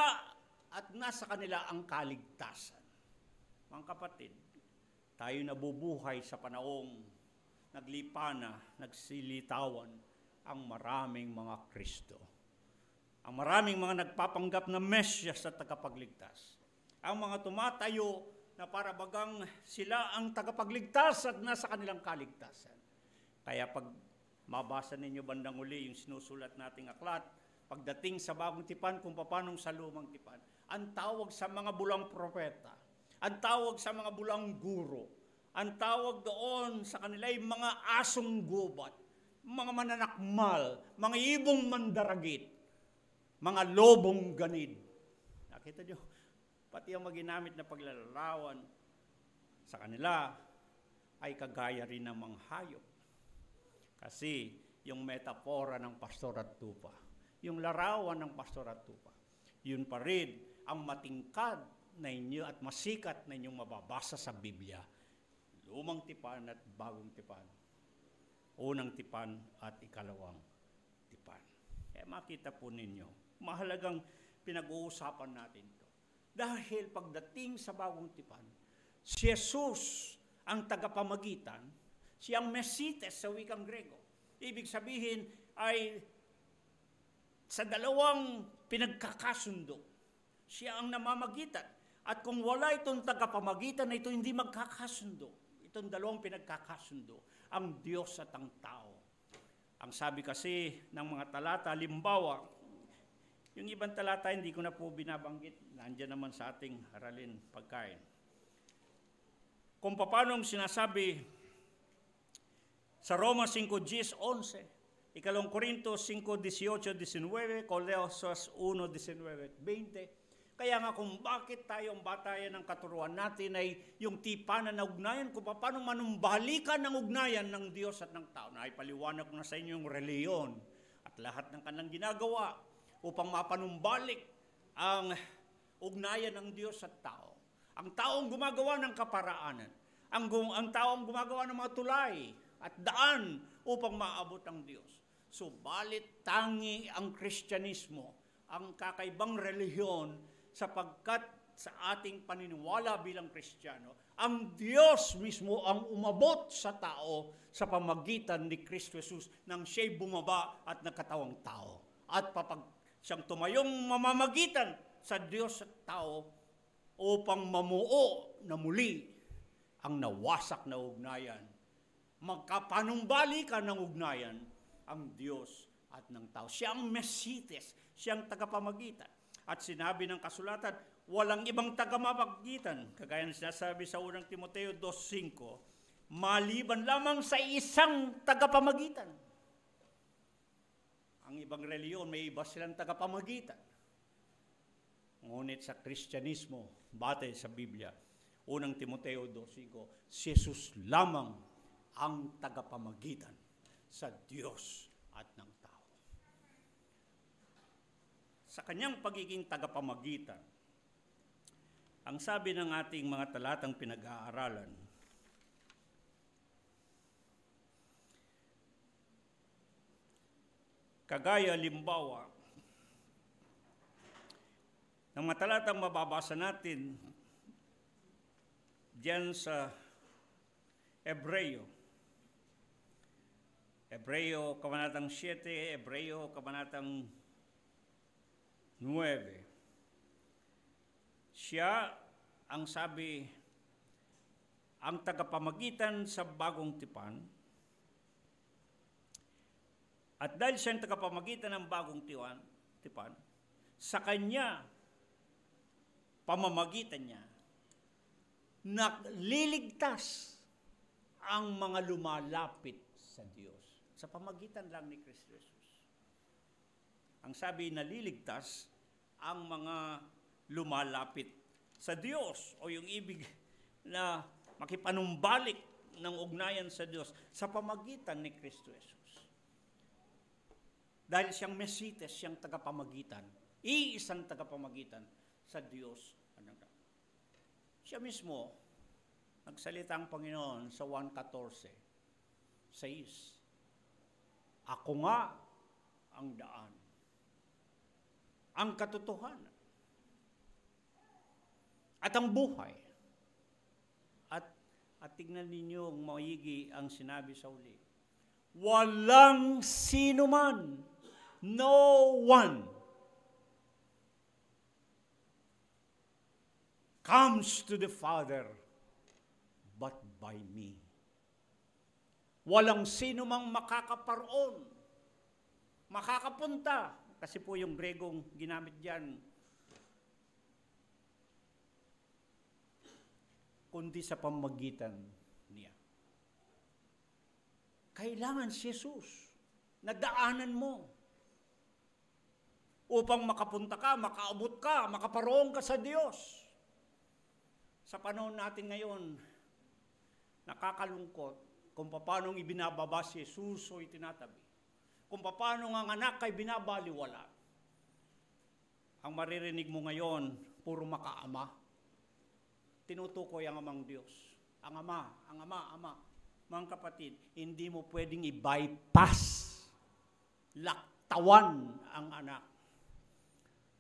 at nasa kanila ang kaligtasan. Mga kapatid, tayo nabubuhay sa panahong naglipana, nagsilitawan ang maraming mga Kristo. Ang maraming mga nagpapanggap na Mesyas at tagapagligtas. Ang mga tumatayo na para bagang sila ang tagapagligtas at nasa kanilang kaligtasan. Kaya pag mabasa ninyo bandang uli yung sinusulat nating aklat, pagdating sa bagong tipan kung paanong sa lumang tipan, ang tawag sa mga bulang propeta, ang tawag sa mga bulang guro, ang tawag doon sa kanila ay mga asong gubat, mga mananakmal, mga ibong mandaragit, mga lobong ganid. Nakita nyo, pati ang maginamit na paglalarawan sa kanila ay kagaya rin ng mga hayop. Kasi yung metapora ng pastor at tupa, yung larawan ng pastor at tupa, yun pa rin ang matingkad na inyo at masikat na inyong mababasa sa Biblia. Lumang tipan at bagong tipan. Unang tipan at ikalawang tipan. Kaya makita po ninyo, mahalagang pinag-uusapan natin ito. Dahil pagdating sa bagong tipan, si Jesus ang tagapamagitan, siyang Mesites sa wikang Grego. Ibig sabihin ay sa dalawang pinagkakasundo, siya ang namamagitan. At kung wala itong tagapamagitan na ito, hindi magkakasundo. Itong dalawang pinagkakasundo, ang Diyos at ang tao. Ang sabi kasi ng mga talata, halimbawa, yung ibang talata hindi ko na po binabanggit, nandiyan naman sa ating aralin pagkain. Kung paano sinasabi sa Roma 5:10-11, Ikalawang Korinto 5:18-19, Colosas 1:19-20. Kaya nga kung bakit tayo ang batayan ng katuruan natin ay yung tipanan na ugnayan, kung paano manumbalikan ng ugnayan ng Diyos at ng tao. Na ipaliwanag ko na sa inyo yung reliyon at lahat ng kanilang ginagawa upang mapanumbalik ang ugnayan ng Diyos at tao. Ang taong gumagawa ng kaparaanan, ang taong gumagawa ng mga tulay at daan upang maabot ang Diyos. Subalit tangi ang Kristyanismo, ang kakaibang relihiyon, sapagkat sa ating paniniwala bilang Kristiyano, ang Diyos mismo ang umabot sa tao sa pamagitan ni Kristo Jesus nang siya'y bumaba at nagkatawang tao. At siyang tumayong mamamagitan sa Diyos at tao upang mamuo na muli ang nawasak na ugnayan. Magkapanumbalikan ng ugnayan ang Diyos at ng tao. Siya ang Mesites, siyang tagapamagitan. At sinabi ng kasulatan, walang ibang tagapamagitan, kagaya ng sinasabi sa unang Timoteo 2:5, maliban lamang sa isang tagapamagitan. Ang ibang reliyon, may iba silang tagapamagitan. Ngunit sa Kristyanismo, batay sa Biblia, unang Timoteo 2:5, si Jesus lamang ang tagapamagitan sa Diyos at ng tao. Sa kanyang pagiging tagapamagitan, ang sabi ng ating mga talatang pinag-aaralan, kagaya limbawa ng mga talatang mababasa natin diyan sa Hebreo, kabanatang 7, Hebreo, kabanatang 9. Siya ang sabi, ang tagapamagitan sa bagong tipan, at dahil siya ang tagapamagitan ng bagong tipan, sa kanya, pamamagitan niya, nagliligtas ang mga lumalapit sa Diyos. Sa pamagitan lang ni Kristo Jesus. Ang sabi, naliligtas ang mga lumalapit sa Diyos, o yung ibig na makipanumbalik ng ugnayan sa Diyos sa pamagitan ni Kristo Jesus. Dahil siyang Mesites, siyang tagapamagitan, iisang tagapamagitan sa Diyos. Siya mismo, nagsalita ang Panginoon sa 1:14, ako nga ang daan, ang katotohanan, at ang buhay. At tignan ninyo ang maigi ang sinabi sa uli. Walang sino man, no one, comes to the Father but by me. Walang sino mang makakaparoon, makakapunta, kasi po yung Gregong ginamit diyan, kundi sa pamamagitan niya. Kailangan si Jesus na daanan mo upang makapunta ka, makaabot ka, makaparoon ka sa Diyos. Sa panahon natin ngayon, nakakalungkot kung paano ibinababa si Jesus o itinatabi. Kung paano ang anak ay binabaliwala. Ang maririnig mo ngayon, puro makaama. Tinutukoy ang amang Diyos. Ang ama. Mga kapatid, hindi mo pwedeng i-bypass, laktawan ang anak.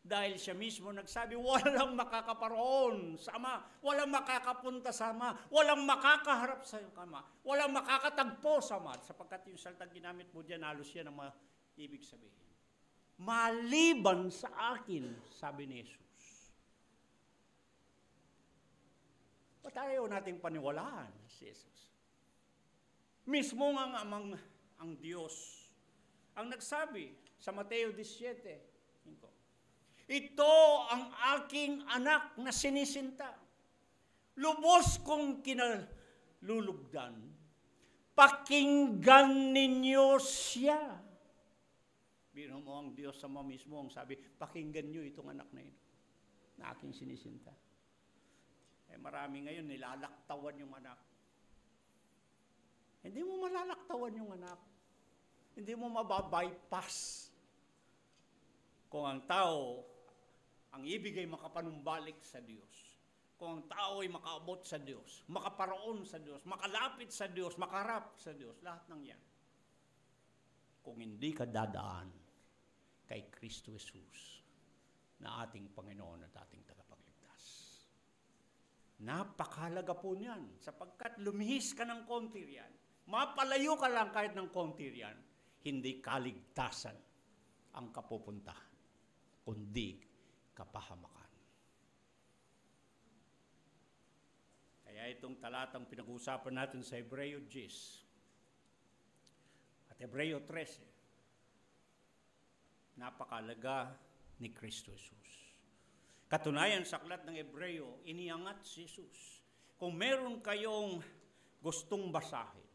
Dahil siya mismo nagsabi, walang makakaparoon sa Ama, walang makakapunta sa Ama, walang makakaharap sa Ama, walang makakatagpo sa Ama. Sapagkat yung salitang ginamit mo diyan, halos yan ang ibig sabihin. Maliban sa akin, sabi ni Jesus. Ba't ayaw nating paniwalaan si Jesus? Mismo nga ang Diyos ang nagsabi sa Mateo 17:5. Ito ang aking anak na sinisinta. Lubos kong kinalulugdan. Pakinggan ninyo siya. Biro mo ang Diyos sa mga mismo ang sabi, pakinggan nyo itong anak na ito na aking sinisinta. Marami ngayon nilalaktawan yung anak. Hindi mo malalaktawan yung anak. Hindi mo mababypass. Kung ang tao, ang ibig ay makapanumbalik sa Diyos. Kung ang tao ay makaabot sa Diyos, makaparoon sa Diyos, makalapit sa Diyos, makarap sa Diyos, lahat ng yan. Kung hindi ka dadaan kay Kristo Jesus na ating Panginoon at ating tagapagligtas. Napakahalaga po niyan sapagkat lumihis ka ng konti riyan. Mapalayo ka lang kahit ng konti riyan, hindi kaligtasan ang kapupuntahan, kundi kapahamakan. Kaya itong talatang pinag-uusapan natin sa Hebreo 10 at Hebreo 13, napakalaga ni Kristo Jesus. Katunayan sa aklat ng Hebreo, iniangat si Jesus. Kung meron kayong gustong basahin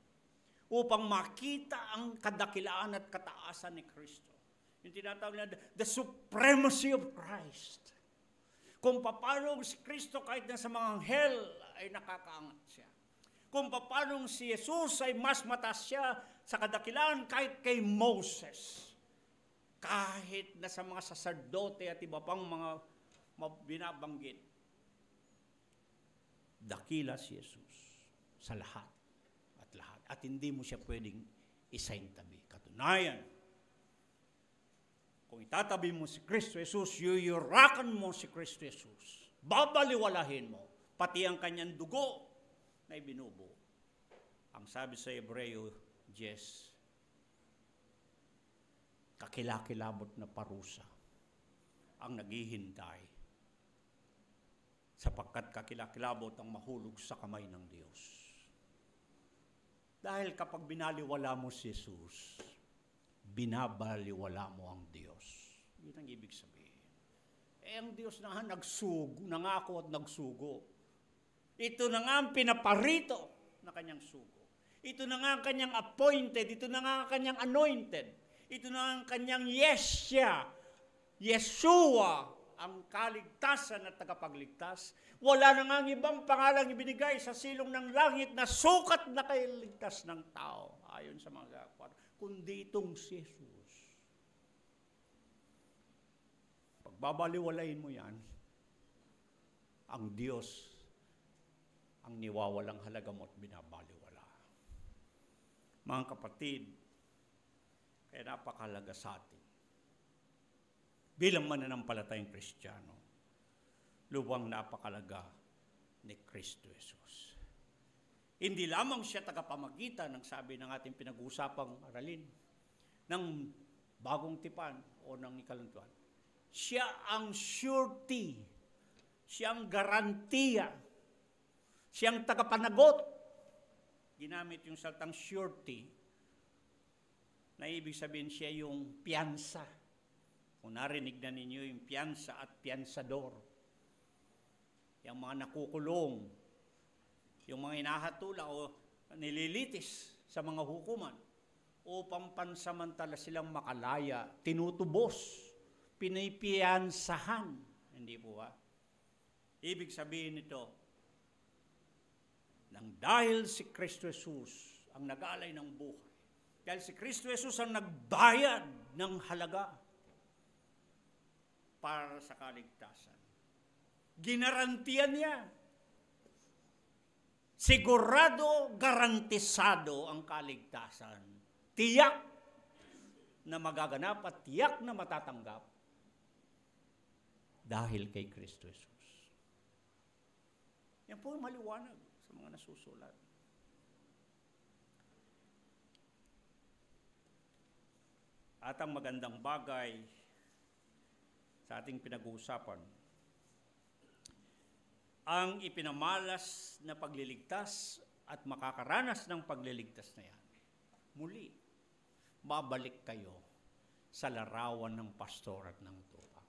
upang makita ang kadakilaan at kataasan ni Kristo, yung tinatawag na the supremacy of Christ. Kung paano si Kristo kahit na sa mga anghel ay nakakaangat siya. Kung paano si Jesus ay mas mataas siya sa kadakilaan kahit kay Moses. Kahit na sa mga saserdote at iba pang mga binabanggit. Dakila si Jesus sa lahat at lahat. At hindi mo siya pwedeng isaintabi. Katunayan, kung itatabi mo si Kristo Jesus, yuyurakan mo si Kristo Jesus. Babaliwalahin mo, pati ang kanyang dugo na ibinubuo. Ang sabi sa Hebreo 10, kakilakilabot na parusa ang naghihintay sapagkat kakilakilabot ang mahulog sa kamay ng Diyos. Dahil kapag binaliwala mo si Jesus, binabaliwala mo ang Diyos. Yun ang ibig sabihin. Ang Diyos na nangako at nagsugo. Ito na nga ang pinaparito na kanyang sugo. Ito na nga ang kanyang appointed. Ito na nga ang kanyang anointed. Ito na nga ang kanyang Yeshua, ang kaligtasan at tagapagligtas. Wala na nga ang ibang pangalang ibinigay sa silong ng langit na sukat na kailigtas ng tao. Ayon sa mga kapwa. Kundi itong si Jesus. Pagbabaliwalain mo yan, ang Diyos ang niwawalang halaga mo at binabaliwala. Mga kapatid, kaya napakahalaga sa atin. Bilang mananampalatayang Kristiyano, lubhang napakahalaga ni Kristo Jesus. Hindi lamang siya tagapamagitan ng sabi ng ating pinag-uusapang aralin ng bagong tipan o ng ikalantuan. Siya ang surety, siya ang garantiya, siya ang tagapanagot. Ginamit yung salitang surety na ibig sabihin siya yung piyansa. Kung narinig na ninyo yung piyansa at piyansador, yung mga nakukulong, yung mga hinahatula o nililitis sa mga hukuman upang pansamantala silang makalaya, tinutubos, pinipiyansahan. Hindi po ba? Ibig sabihin nito, nang dahil si Kristo Jesus ang nag-alay ng buhay, dahil si Kristo Jesus ang nagbayad ng halaga para sa kaligtasan, ginarantiyan niya. Sigurado, garantisado ang kaligtasan. Tiyak na magaganap at tiyak na matatanggap dahil kay Kristo Jesus. Yan po maliwanag sa mga nasusulat. At ang magandang bagay sa ating pinag-uusapan, ang ipinamalas na pagliligtas at makakaranas ng pagliligtas na yan, muli, babalik kayo sa larawan ng pastor at ng tupa.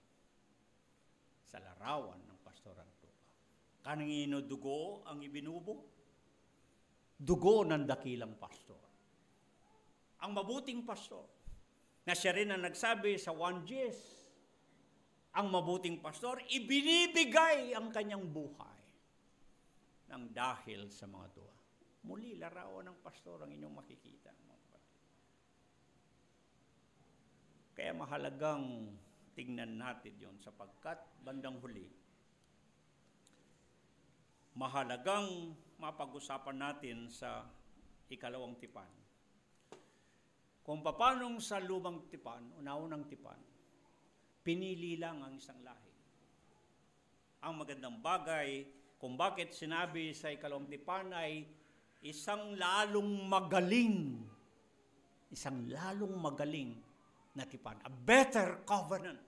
Sa larawan ng pastor at tupa. Kanino dugo ang ibinubo? Dugo ng dakilang pastor. Ang mabuting pastor, na siya rin ang nagsabi sa 1 Gs, ang mabuting pastor, ibinibigay ang kanyang buhay ng dahil sa mga tuwa. Muli, larawan ng pastor ang inyong makikita. Kaya mahalagang tingnan natin yon sapagkat bandang huli, mahalagang mapag-usapan natin sa ikalawang tipan. Kung paanong sa lumang tipan, una-unang tipan, pinili lang ang isang lahi. Ang magandang bagay, kung bakit sinabi sa ikalawang tipan ay isang lalong magaling na tipan, a better covenant.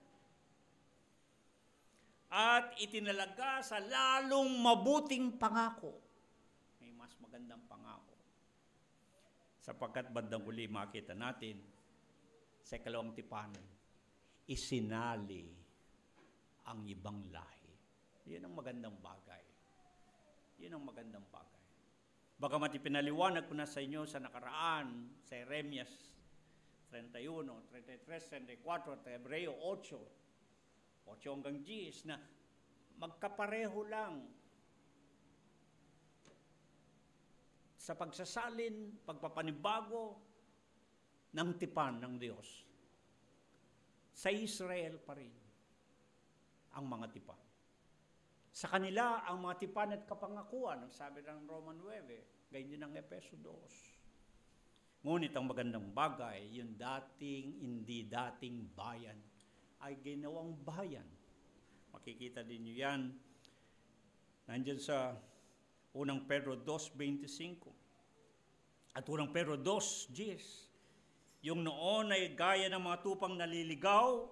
At itinalaga sa lalong mabuting pangako. May mas magandang pangako. Sapagkat bandang huli makita natin sa ikalawang tipan, isinali ang ibang lahi. Yan ang magandang bagay. Yan ang magandang bagay. Bagamat ipinaliwanag ko na sa inyo sa nakaraan, sa Jeremias 31, 33, 34, at Hebreo 8 hanggang 10, na magkapareho lang sa pagsasalin, pagpapanibago ng tipan ng Diyos. Sa Israel pa rin ang mga tipan. Sa kanila, ang mga tipan at kapangakuan, ang sabi ng Roman 9, gayon din ang Efeso 2. Ngunit ang magandang bagay, yung hindi dating bayan, ay ginawang bayan. Makikita din nyo yan. Nandyan sa unang Pedro 2:25 at unang Pedro 2:10. Yung noon ay gaya ng mga tupang naliligaw,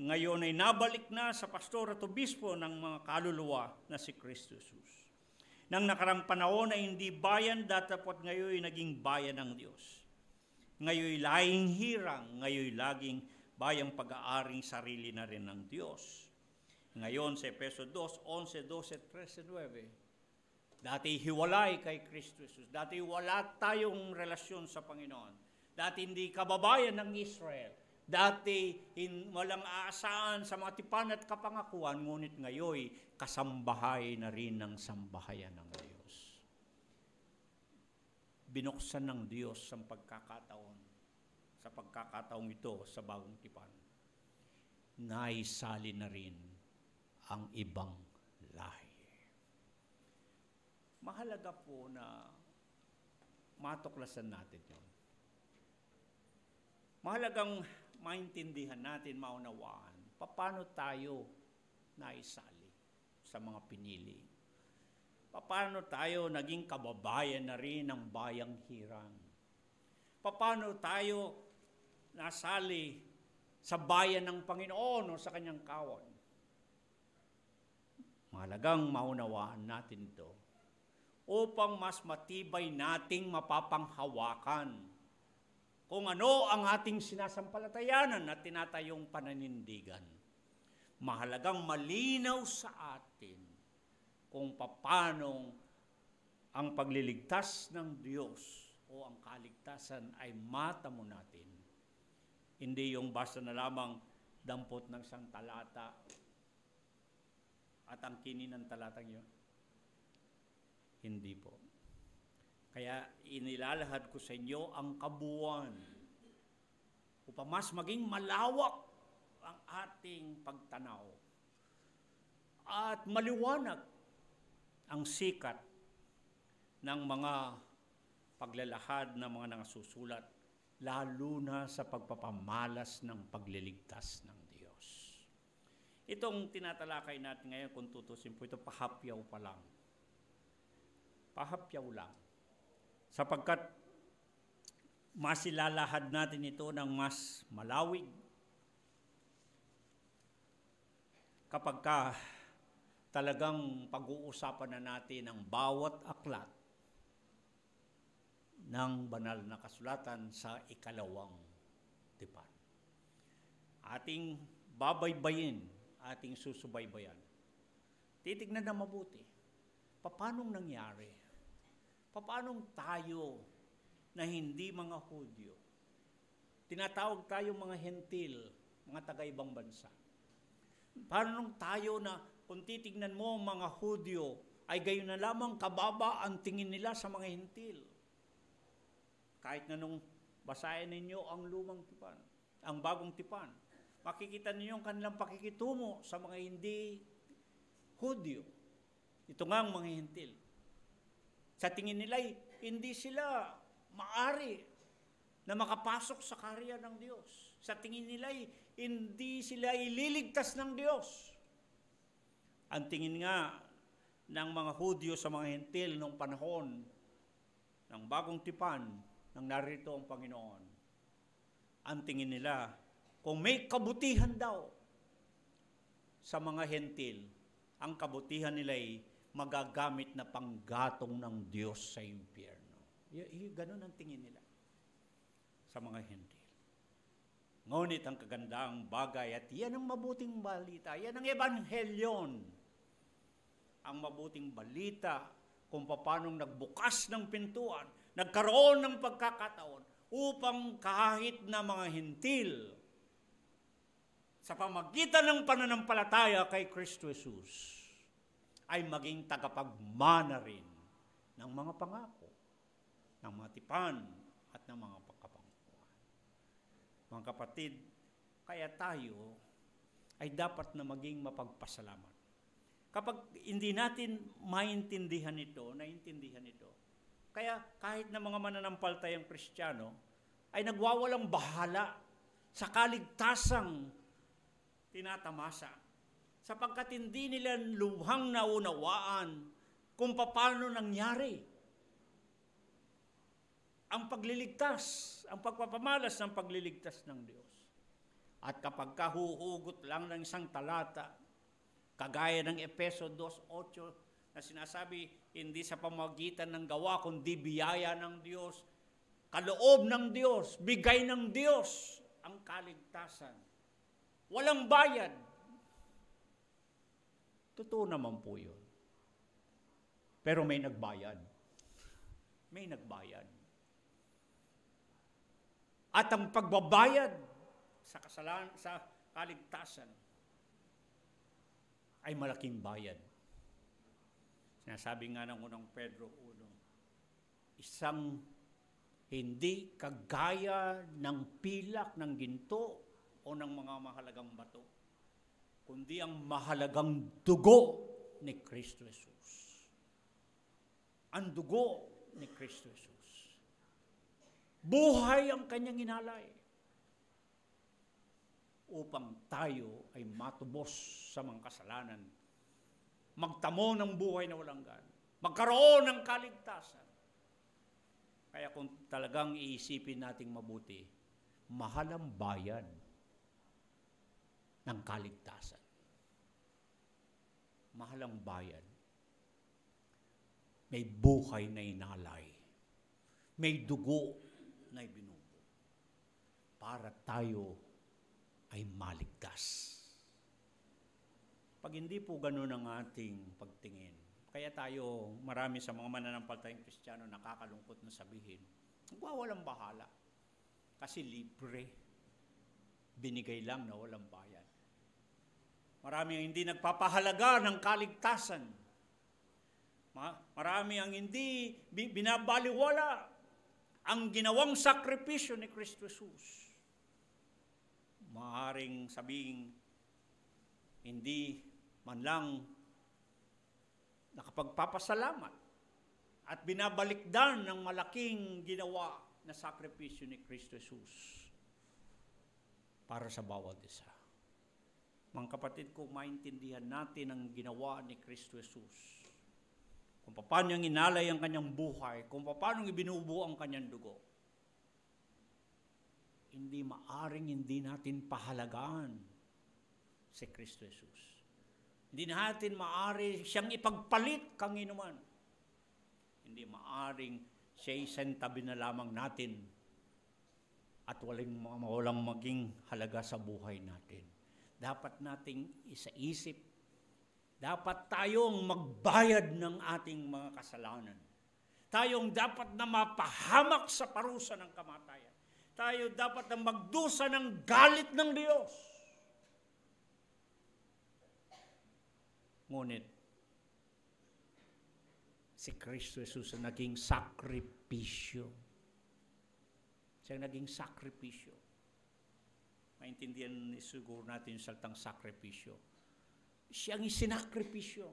ngayon ay nabalik na sa pastor at obispo ng mga kaluluwa na si Kristo Jesus. Nang nakarang panahon ay hindi bayan, datapot ngayon ay naging bayan ng Diyos. Ngayon lahing hirang, ngayon laging bayang pag-aaring sarili na rin ng Diyos. Ngayon sa Efeso 2:11, 12, 13, 9, dati hiwalay kay Kristo Jesus. Dati wala tayong relasyon sa Panginoon. Dati hindi kababayan ng Israel. Dati walang aasahan sa mga tipan at kapangakuan, ngunit ngayon kasambahay na rin ng sambahayan ng Diyos. Binuksan ng Diyos ang pagkakataon, sa pagkakataong ito sa bagong tipan. Naisali na rin ang ibang lahi. Mahalaga po na matuklasan natin yun. Mahalagang maintindihan natin, maunawaan, paano tayo naisali sa mga pinili. Paano tayo naging kababayan na rin ng bayang hirang. Paano tayo nasali sa bayan ng Panginoon o sa kanyang kawan. Mahalagang maunawaan natin ito upang mas matibay nating mapapanghawakan kung ano ang ating sinasampalatayanan at tinatayong pananindigan. Mahalagang malinaw sa atin kung paano ang pagliligtas ng Diyos o ang kaligtasan ay matamo natin. Hindi yung basta na lamang dampot ng isang talata at ang kinin ng talatang yun. Hindi po. Kaya inilalahad ko sa inyo ang kabuuan upang mas maging malawak ang ating pagtanaw at maliwanag ang sikat ng mga paglalahad ng mga nangasusulat, lalo na sa pagpapamalas ng pagliligtas ng Diyos. Itong tinatalakay natin ngayon, kung tutusin po ito, pahapyaw pa lang. Pahapyaw lang. Sapagkat masilalahad natin ito ng mas malawig kapag talagang pag-uusapan na natin ang bawat aklat ng banal na kasulatan sa ikalawang tipan. Ating babaybayin, ating susubaybayan. Titignan na mabuti. Paanong nangyari? Paanong tayo na hindi mga Hudyo? Tinatawag tayo mga hentil, mga taga-ibang bansa. Paano tayo na kung titignan mo mga Hudyo, ay gayon na lamang kababa ang tingin nila sa mga hentil. Kahit na nung basahin ninyo ang lumang tipan, ang bagong tipan, makikita ninyo ang kanilang pakikitungo sa mga hindi Hudyo. Ito nga ang mga hentil. Sa tingin nila, hindi sila maari na makapasok sa karya ng Diyos. Sa tingin nila, hindi sila ililigtas ng Diyos. Ang tingin nga ng mga Hudyo sa mga hentil noong panahon ng bagong tipan nang narito ang Panginoon, ang tingin nila, kung may kabutihan daw sa mga hentil, ang kabutihan nila ay magagamit na panggatong ng Diyos sa impyerno. Ganun ang tingin nila sa mga hentil. Ngunit ang kagandang bagay, at yan ang mabuting balita, yan ang ebanghelyon. Ang mabuting balita kung paanong nagbukas ng pintuan, nagkaroon ng pagkakataon upang kahit na mga hentil, sa pamagitan ng pananampalataya kay Kristo Jesus, ay maging tagapagmana rin ng mga pangako, ng mga tipan at ng mga pagkapangkuhan. Mga kapatid, kaya tayo ay dapat na maging mapagpasalamat. Kapag hindi natin naintindihan ito, kaya kahit na mga mananampalatayang Kristiyano ay nagwawalang bahala sa kaligtasang tinatamasa, sapagkat hindi nila lubhang naunawaan kung paano nangyari ang pagliligtas, ang pagpapamalas ng pagliligtas ng Diyos. At kapag kahuhugot lang ng isang talata, kagaya ng Efeso 2:8 na sinasabi, hindi sa pamagitan ng gawa, kundi biyaya ng Diyos, kaloob ng Diyos, bigay ng Diyos ang kaligtasan. Walang bayad. Totoo naman po yun. Pero may nagbayad. May nagbayad. At ang pagbabayad sa kasalanan, sa kaligtasan, ay malaking bayad. Sinasabi nga ng unang Pedro 1, isang hindi kagaya ng pilak ng ginto o ng mga mahalagang bato, kundi ang mahalagang dugo ni Kristo Jesus. Ang dugo ni Kristo Jesus. Buhay ang kanyang inalay upang tayo ay matubos sa mga kasalanan, magtamo ng buhay na walang hanggan, magkaroon ng kaligtasan. Kaya kung talagang iisipin nating mabuti, mahal ang bayad ng kaligtasan. Mahal ang bayad. May buhay na inalay. May dugo na ibinubo para tayo ay maligtas. Pag hindi po ganun ang ating pagtingin, kaya tayo, marami sa mga mananampalatayang Kristiyano, nakakalungkot na sabihin, walang bahala. Kasi libre. Binigay lang na walang bayad. Marami ang hindi nagpapahalaga ng kaligtasan. Marami ang hindi binabaliwala ang ginawang sakripisyo ni Kristo Jesus. Maaaring sabing hindi man lang nakapagpapasalamat at binabalikdan ng malaking ginawa na sakripisyo ni Kristo Jesus para sa bawat isa. Mga kapatid ko, maintindihan natin ang ginawa ni Kristo Jesus. Kung paano niyang inalay ang kanyang buhay, kung paano ibinubuo ang kanyang dugo. Hindi maaring hindi natin pahalagaan si Kristo Jesus. Hindi natin maari siyang ipagpalit kanginuman. Hindi maaring siya isantabi na lamang natin at walang maging halaga sa buhay natin. Dapat nating isaisip, dapat tayong magbayad ng ating mga kasalanan. Tayong dapat na mapahamak sa parusa ng kamatayan. Tayo dapat na magdusa ng galit ng Diyos. Ngunit, si Kristo Jesus ang naging sakripisyo. Siya naging sakripisyo. Maintindihan siguro natin yung salitang sakripisyo. Siya ang isinakripisyo.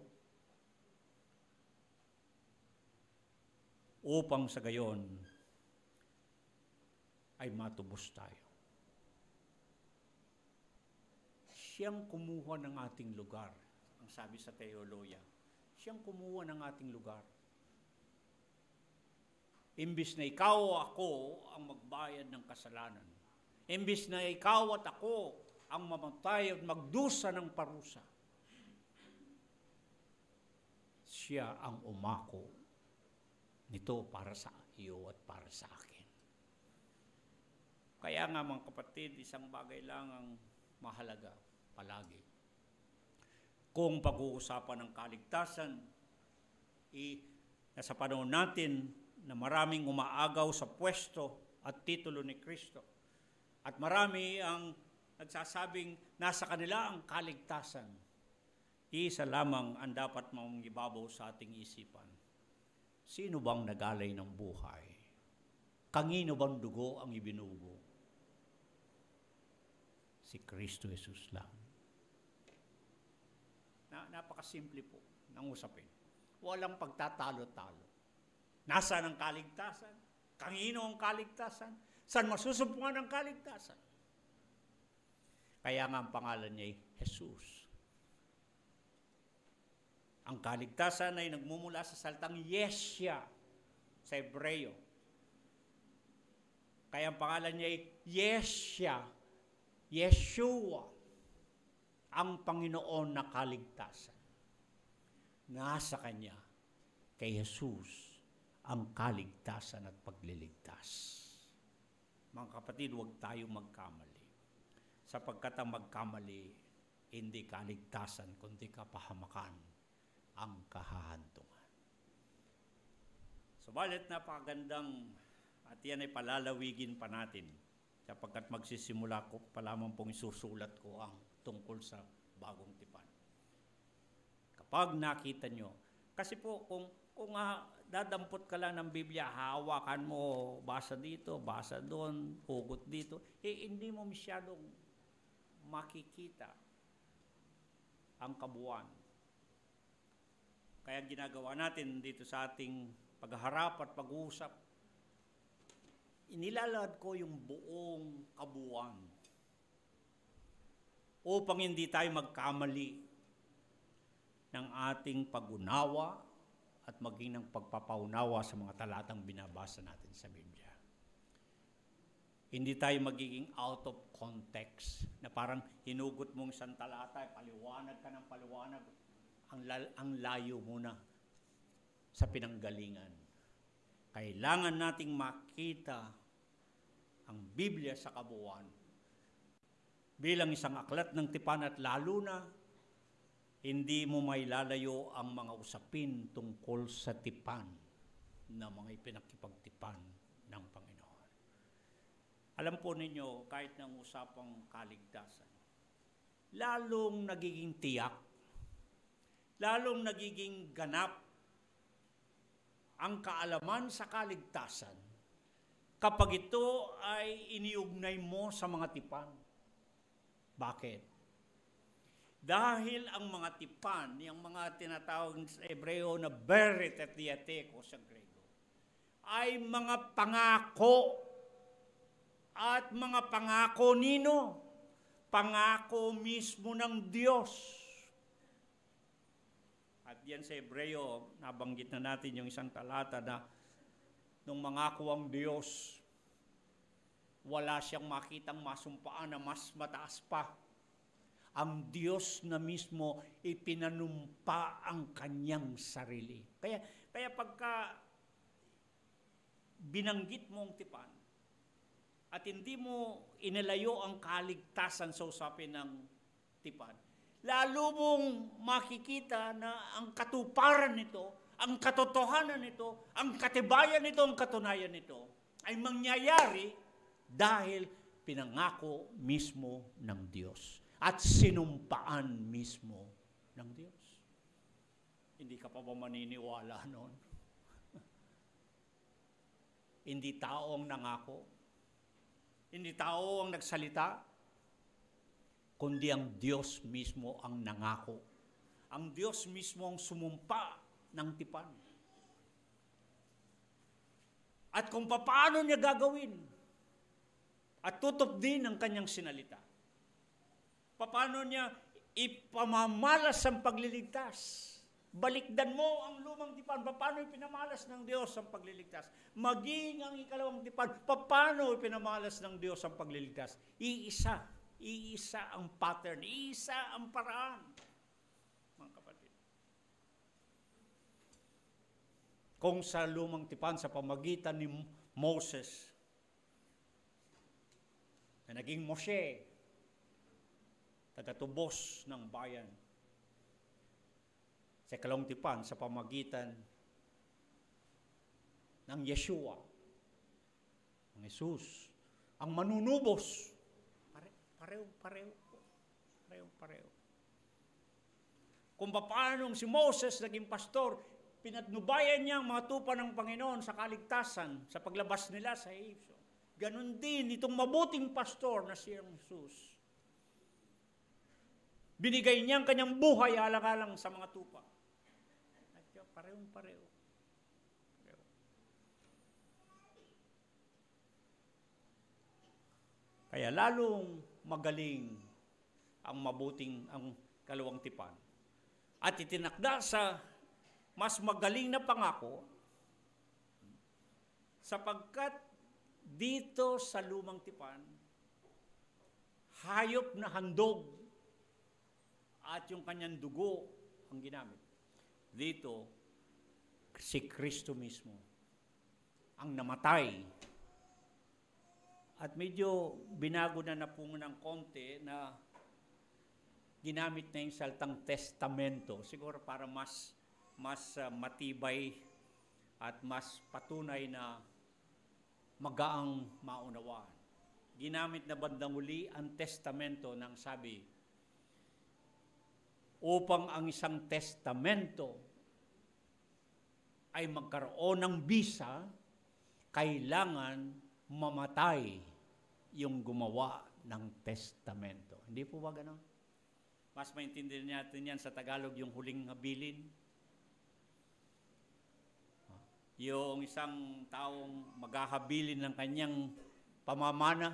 Upang sa gayon ay matubos tayo. Siyang kumuha ng ating lugar. Ang sabi sa Teoloya, siyang kumuha ng ating lugar. Imbis na ikaw o ako ang magbayad ng kasalanan. Imbis na ikaw at ako ang mamatay at magdusa ng parusa. Siya ang umako nito para sa iyo at para sa akin. Kaya nga mga kapatid, isang bagay lang ang mahalaga palagi. Kung pag-uusapan ng kaligtasan, nasa panahon natin na maraming umaagaw sa pwesto at titulo ni Kristo. At marami ang nagsasabing nasa kanila ang kaligtasan. Isa lamang ang dapat mong ibabaw sa ating isipan. Sino bang nagalay ng buhay? Kanino bang dugo ang ibinugo? Si Kristo Jesus lang. Napakasimple po ng usapin. Walang pagtatalo-talo. Nasaan ang kaligtasan? Kanino ang kaligtasan? Saan masusumpungan ang kaligtasan? Kaya nga ang pangalan niya ay Jesus. Ang kaligtasan ay nagmumula sa salitang Yesya sa Hebreo. Kaya ang pangalan niya ay Yesya, Yeshua, ang Panginoon na kaligtasan. Nasa Kanya, kay Jesus, ang kaligtasan at pagliligtas. Mga kapatid, huwag tayong magkamali. Sapagkat ang magkamali, hindi kaligtasan, kundi kapahamakan ang kahahantungan. Subalit napakagandang at yan ay palalawigin pa natin sapagkat magsisimula ko pa lamang pong isusulat ko ang tungkol sa bagong tipan. Kapag nakita nyo, kasi po kung dadampot ka lang ng Biblia, hawakan mo, basa dito, basa doon, hugot dito, hindi mo masyadong makikita ang kabuuan. Kaya ginagawa natin dito sa ating pagharap at pag-uusap, inilalad ko yung buong kabuuan upang hindi tayo magkamali ng ating pag-unawa at maging ng pagpapaunawa sa mga talatang binabasa natin sa Biblia. Hindi tayo magiging out of context na parang hinugot mong isang talata, paliwanag ka ng paliwanag, ang layo muna sa pinanggalingan. Kailangan nating makita ang Biblia sa kabuuan bilang isang aklat ng tipan at lalo na hindi mo mailalayo ang mga usapin tungkol sa tipan na mga ipinakipagtipan ng Panginoon. Alam po ninyo, kahit ng usapang kaligtasan, lalong nagiging tiyak, lalong nagiging ganap ang kaalaman sa kaligtasan kapag ito ay iniugnay mo sa mga tipan. Bakit? Dahil ang mga tipan, yung mga tinatawag sa Hebreo na berit at diateko sa Grego, ay mga pangako at mga pangako nino. pangako mismo ng Diyos. At yan sa Hebreo, nabanggit na natin yung isang talata na nung mangako ang Diyos, wala siyang makitang masumpaan na mas mataas pa. Ang Diyos na mismo ipinanumpa ang kanyang sarili. Kaya pagka binanggit mo ang tipan at hindi mo inalayo ang kaligtasan sa usapin ng tipan, lalo mong makikita na ang katuparan nito, ang katotohanan nito, ang katibayan nito, ang katunayan nito ay mangyayari dahil pinangako mismo ng Diyos at sinumpaan mismo ng Diyos. Hindi ka pa ba maniniwala noon? Hindi tao ang nangako, hindi tao ang nagsalita, kundi ang Diyos mismo ang nangako. Ang Diyos mismo ang sumumpa ng tipan. At kung paano niya gagawin, at tutup din ang kanyang sinalita. Paano niya ipamamalas ang pagliligtas. Balikdan mo ang lumang tipan. Paano ipinamalas ng Diyos ang pagliligtas? Maging ang ikalawang tipan. Paano ipinamalas ng Diyos ang pagliligtas? Iisa ang pattern. Iisa ang paraan. Mga kapatid. Kung sa lumang tipan, sa pamagitan ni Moses, na naging Moshe, tagatubos ng bayan, sa ikalawang tipan, sa pamagitan ng Yeshua, ng Jesus, ang manunubos, pareho. Kung paano si Moses naging pastor, pinatnubayan niya ang mga tupa ng Panginoon sa kaligtasan, sa paglabas nila sa Egypto. Ganon din itong mabuting pastor na siyang Jesus. Binigay niya ang kanyang buhay alang-alang sa mga tupa. At pareho. Kaya lalong magaling ang mabuting, ang kalawang tipan. At itinakda sa mas magaling na pangako, sapagkat dito sa lumang tipan, hayop na handog at yung kanyang dugo ang ginamit. Dito, si Kristo mismo ang namatay. At medyo binago na po ng konti na ginamit na yung salitang testamento. Siguro para mas matibay at mas patunay na magaang maunawaan. Ginamit na bandang huli ang testamento ng sabi, upang ang isang testamento ay magkaroon ng bisa, kailangan mamatay yung gumawa ng testamento. Hindi po ba gano'n? Mas maintindihan natin yan sa Tagalog, yung huling habilin. Yung isang taong maghahabilin ng kanyang pamamana,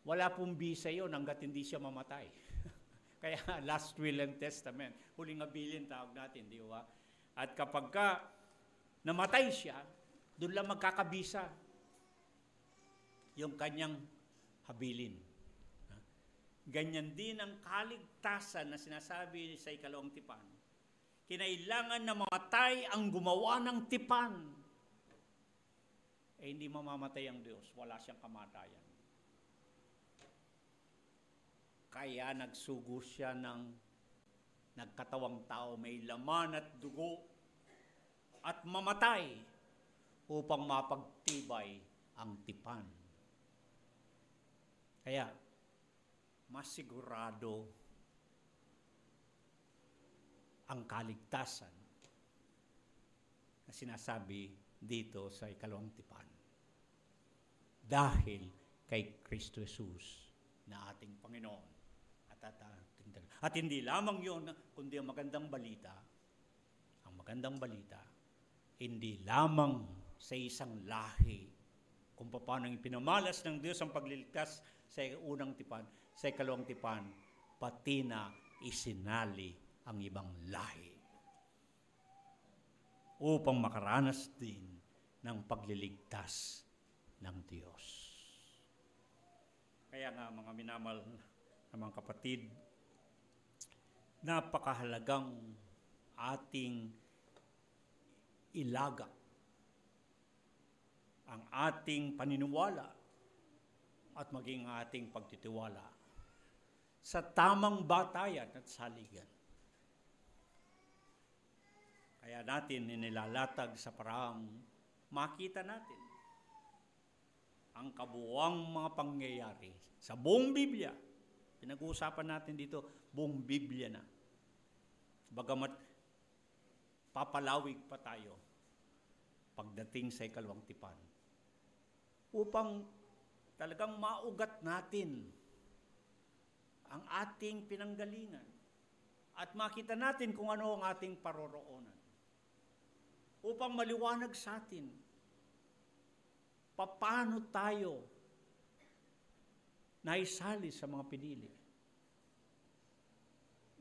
wala pong bisa yun hanggat hindi siya mamatay. Kaya last will and testament, huling habilin tawag natin, di ba? At kapag ka namatay siya, doon lang magkakabisa yung kanyang habilin. Ganyan din ang kaligtasan na sinasabi sa ikalawang tipan. Kinailangan na mamatay ang gumawa ng tipan. Hindi mamamatay ang Diyos, wala siyang kamatayan. Kaya nagsugo siya ng nagkatawang tao, may laman at dugo, at mamatay upang mapagtibay ang tipan. Kaya, mas sigurado ang kaligtasan na sinasabi dito sa ikalawang tipan. Dahil kay Kristo Jesus na ating Panginoon. At hindi lamang yun, kundi ang magandang balita. Ang magandang balita, hindi lamang sa isang lahi, kung paano ipinamalas ng Diyos ang pagliligtas sa unang tipan, sa ikalawang tipan, pati na isinali ang ibang lahi upang makaranas din ng pagliligtas ng Diyos. Kaya nga mga minamahal na mga kapatid, napakahalagang ating ilaga ang ating paniniwala at maging ating pagtitiwala sa tamang batayan at saligan. Kaya natin inilalatag sa paraang makita natin ang kabuuang mga pangyayari sa buong Biblia. Pinag-uusapan natin dito, buong Biblia na. Bagamat papalawig pa tayo pagdating sa ikalawang tipan, upang talagang maugat natin ang ating pinanggalingan at makita natin kung ano ang ating paroroonan. Upang maliwanag sa atin, paano tayo naisali sa mga pinili.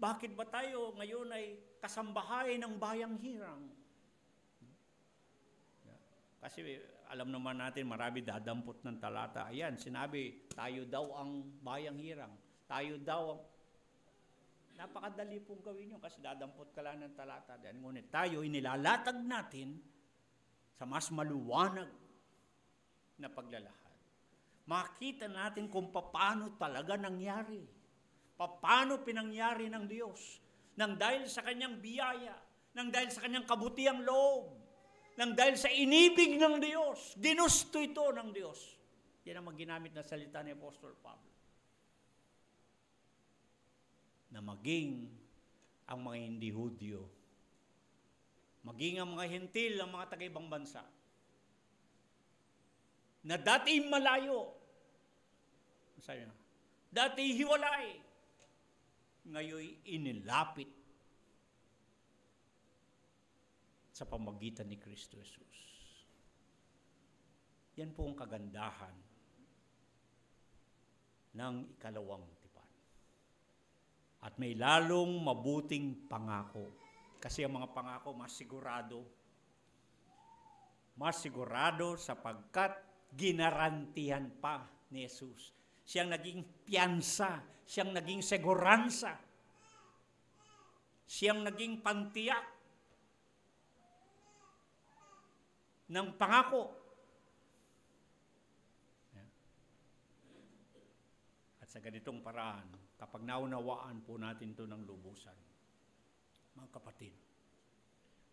Bakit ba tayo ngayon ay kasambahay ng bayang hirang? Kasi alam naman natin, marami dadampot ng talata. Ayan, sinabi, tayo daw ang bayang hirang. Tayo daw ang... Napakadali pong gawin yun kasi dadampot ka lang ng talata. Ngunit tayo, inilalatag natin sa mas maluwanag na paglalahad. Makita natin kung paano talaga nangyari. Paano pinangyari ng Diyos. Nang dahil sa kanyang biyaya, nang dahil sa kanyang kabutiang loob, nang dahil sa inibig ng Diyos, ginusto ito ng Diyos. Yan ang ginamit na salita ni Apostol Pablo. Na maging ang mga hindi Hudyo, maging ang mga Hentil, ang mga taga-ibang bansa, na dati malayo, dati hiwalay, ngayon inilapit sa pamagitan ni Kristo Jesus. Yan po ang kagandahan ng ikalawang tipan. At may lalong mabuting pangako. Kasi ang mga pangako mas sigurado sapagkat ginarantihan pa ni Jesus. Siyang naging piyansa, siyang naging seguransa, siyang naging pantiyak ng pangako. At sa ganitong paraan, kapag naunawaan po natin ito ng lubusan, mga kapatid,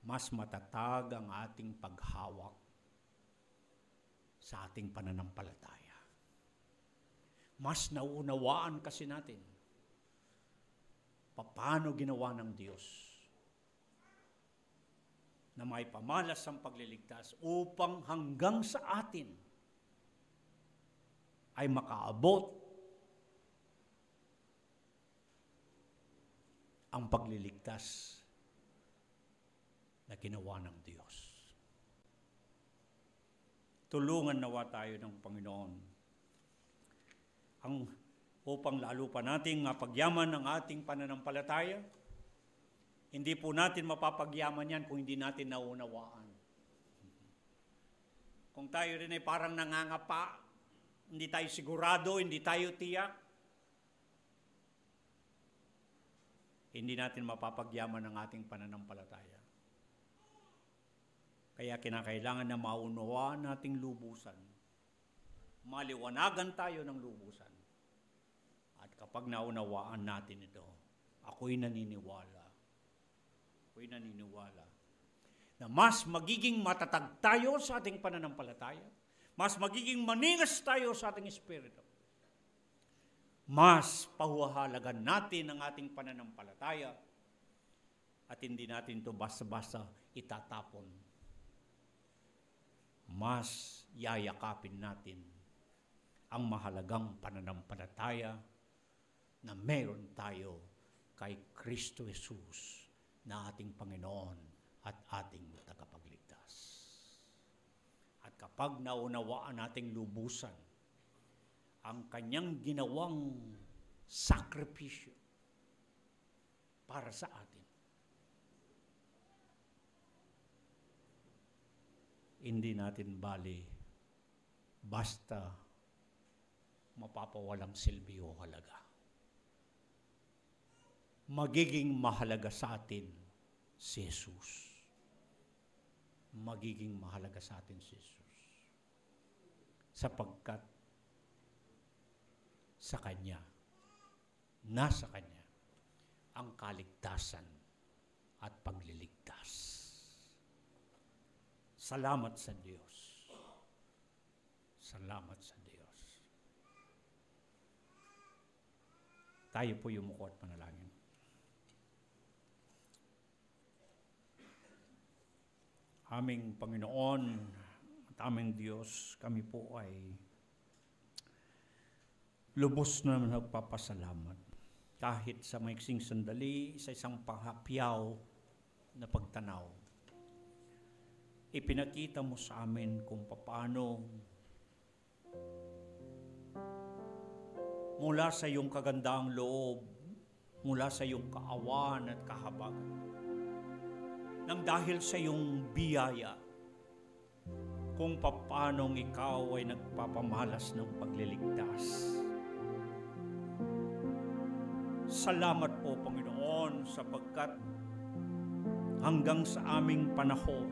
mas matatag ang ating paghawak sa ating pananampalataya. Mas nauunawaan kasi natin paano ginawa ng Diyos na may pamalas ang pagliligtas upang hanggang sa atin ay makaabot ang pagliligtas na ginawa ng Diyos. Tulungan nawa tayo ng Panginoon upang lalo pa nating mapagyaman ang ating pananampalataya. Hindi po natin mapapagyaman yan kung hindi natin naunawaan. Kung tayo rin ay parang nangangapa, hindi tayo sigurado, hindi tayo tiyak, hindi natin mapapagyaman ang ating pananampalataya. Kaya kinakailangan na maunawaan nating lubusan. Maliwanagan tayo ng lubusan. At kapag naunawaan natin ito, ako'y naniniwala na mas magiging matatag tayo sa ating pananampalataya, mas magiging maningas tayo sa ating espiritu. Mas pahuhalagan natin ang ating pananampalataya at hindi natin ito basta-basta itatapon. Mas yayakapin natin ang mahalagang pananampalataya na meron tayo kay Kristo Jesus na ating Panginoon at ating tagapagligtas. At kapag naunawaan nating lubusan ang kanyang ginawang sakripisyo para sa atin, hindi natin bali basta mapapawalang silbi o halaga. Magiging mahalaga sa atin si Jesus. Magiging mahalaga sa atin si Jesus. Sapagkat sa Kanya, nasa Kanya, ang kaligtasan at pagliligtas. Salamat sa Diyos. Salamat sa Diyos. Tayo po yumuko at manalangin. Aming Panginoon at aming Diyos, kami po ay lubos na nagpapasalamat. Kahit sa maiksing sandali, sa isang pahapyaw na pagtanaw, ipinakita mo sa amin kung paano mula sa iyong kagandaang loob, mula sa iyong kaawan at kahabagan, nang dahil sa iyong biyaya, kung paanong ikaw ay nagpapamalas ng pagliligtas. Salamat po, Panginoon, sapagkat hanggang sa aming panahon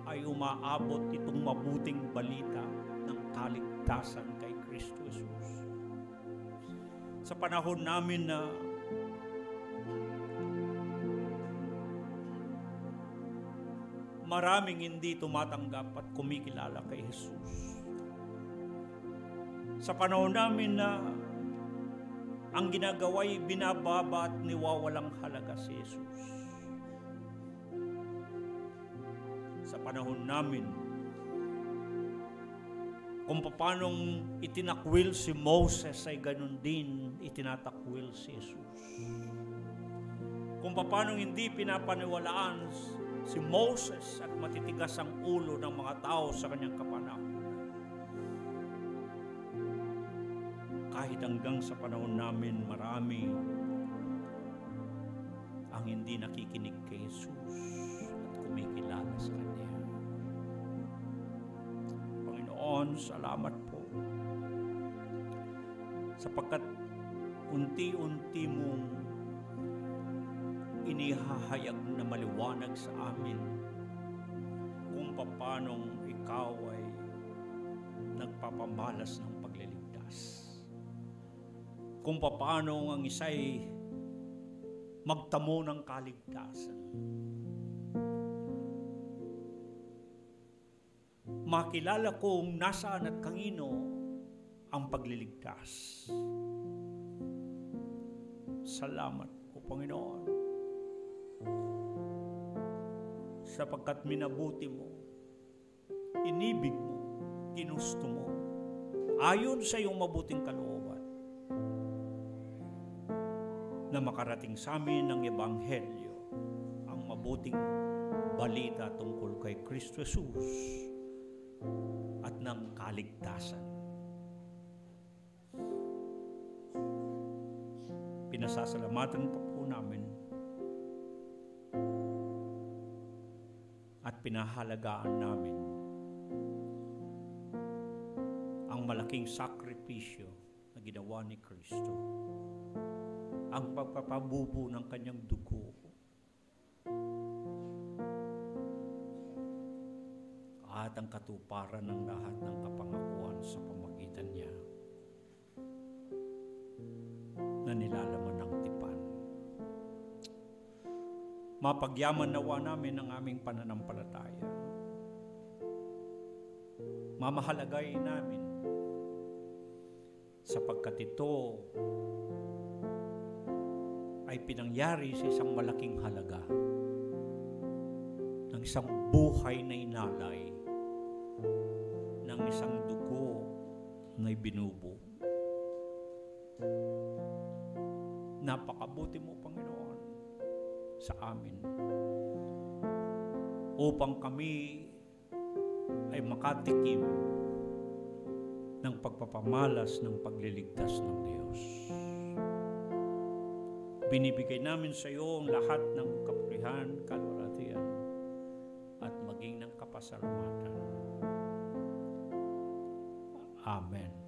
ay umaabot itong mabuting balita ng kaligtasan kay Kristo Jesus. Sa panahon namin na maraming hindi tumatanggap at kumikilala kay Jesus. Sa panahon namin na ang ginagawa'y binababa at niwawalang halaga si Jesus. Sa panahon namin, kung paanong itinakwil si Moses ay ganun din itinatakwil si Jesus. Kung paanong hindi pinapaniwalaan si Moses at matitigas ang ulo ng mga tao sa kanyang kapanahunan. Kahit hanggang sa panahon namin marami ang hindi nakikinig kay Jesus at kumikilala sa Kanya. Panginoon, salamat po sapagkat unti-unti mong inihahayag na maliwanag sa amin kung paanong ikaw ay nagpapamalas ng pagliligtas. Kung paano ang isa'y magtamo ng kaligtasan. Makilala kong nasaan at kanino ang pagliligtas. Salamat po, Panginoon, sapagkat minabuti mo, inibig mo, ginusto mo, ayon sa iyong mabuting kalooban, na makarating sa amin ng Ebanghelyo, ang mabuting balita tungkol kay Kristo Jesus at ng kaligtasan. Pinasasalamatan pa po namin at pinahalagaan namin ang malaking sakripisyo na ginawa ni Kristo, ang pagpapabubo ng kanyang dugo at ang katuparan ng lahat ng kapangakuan sa pamagitan niya na nilalaman ng tipan. Mapagyaman nawa namin ang aming pananampalataya. Mamahalagay namin sapagkat ito ay pinangyari sa isang malaking halaga ng isang buhay na inalay, ng isang dugo na ibinubo. Napakabuti mo, Panginoon, sa amin upang kami ay makatikim ng pagpapamalas ng pagliligtas ng Diyos. Binibigay namin sa iyo ang lahat ng kapurihan, kalwalhatian, at maging ng kapasalamatan. Amen.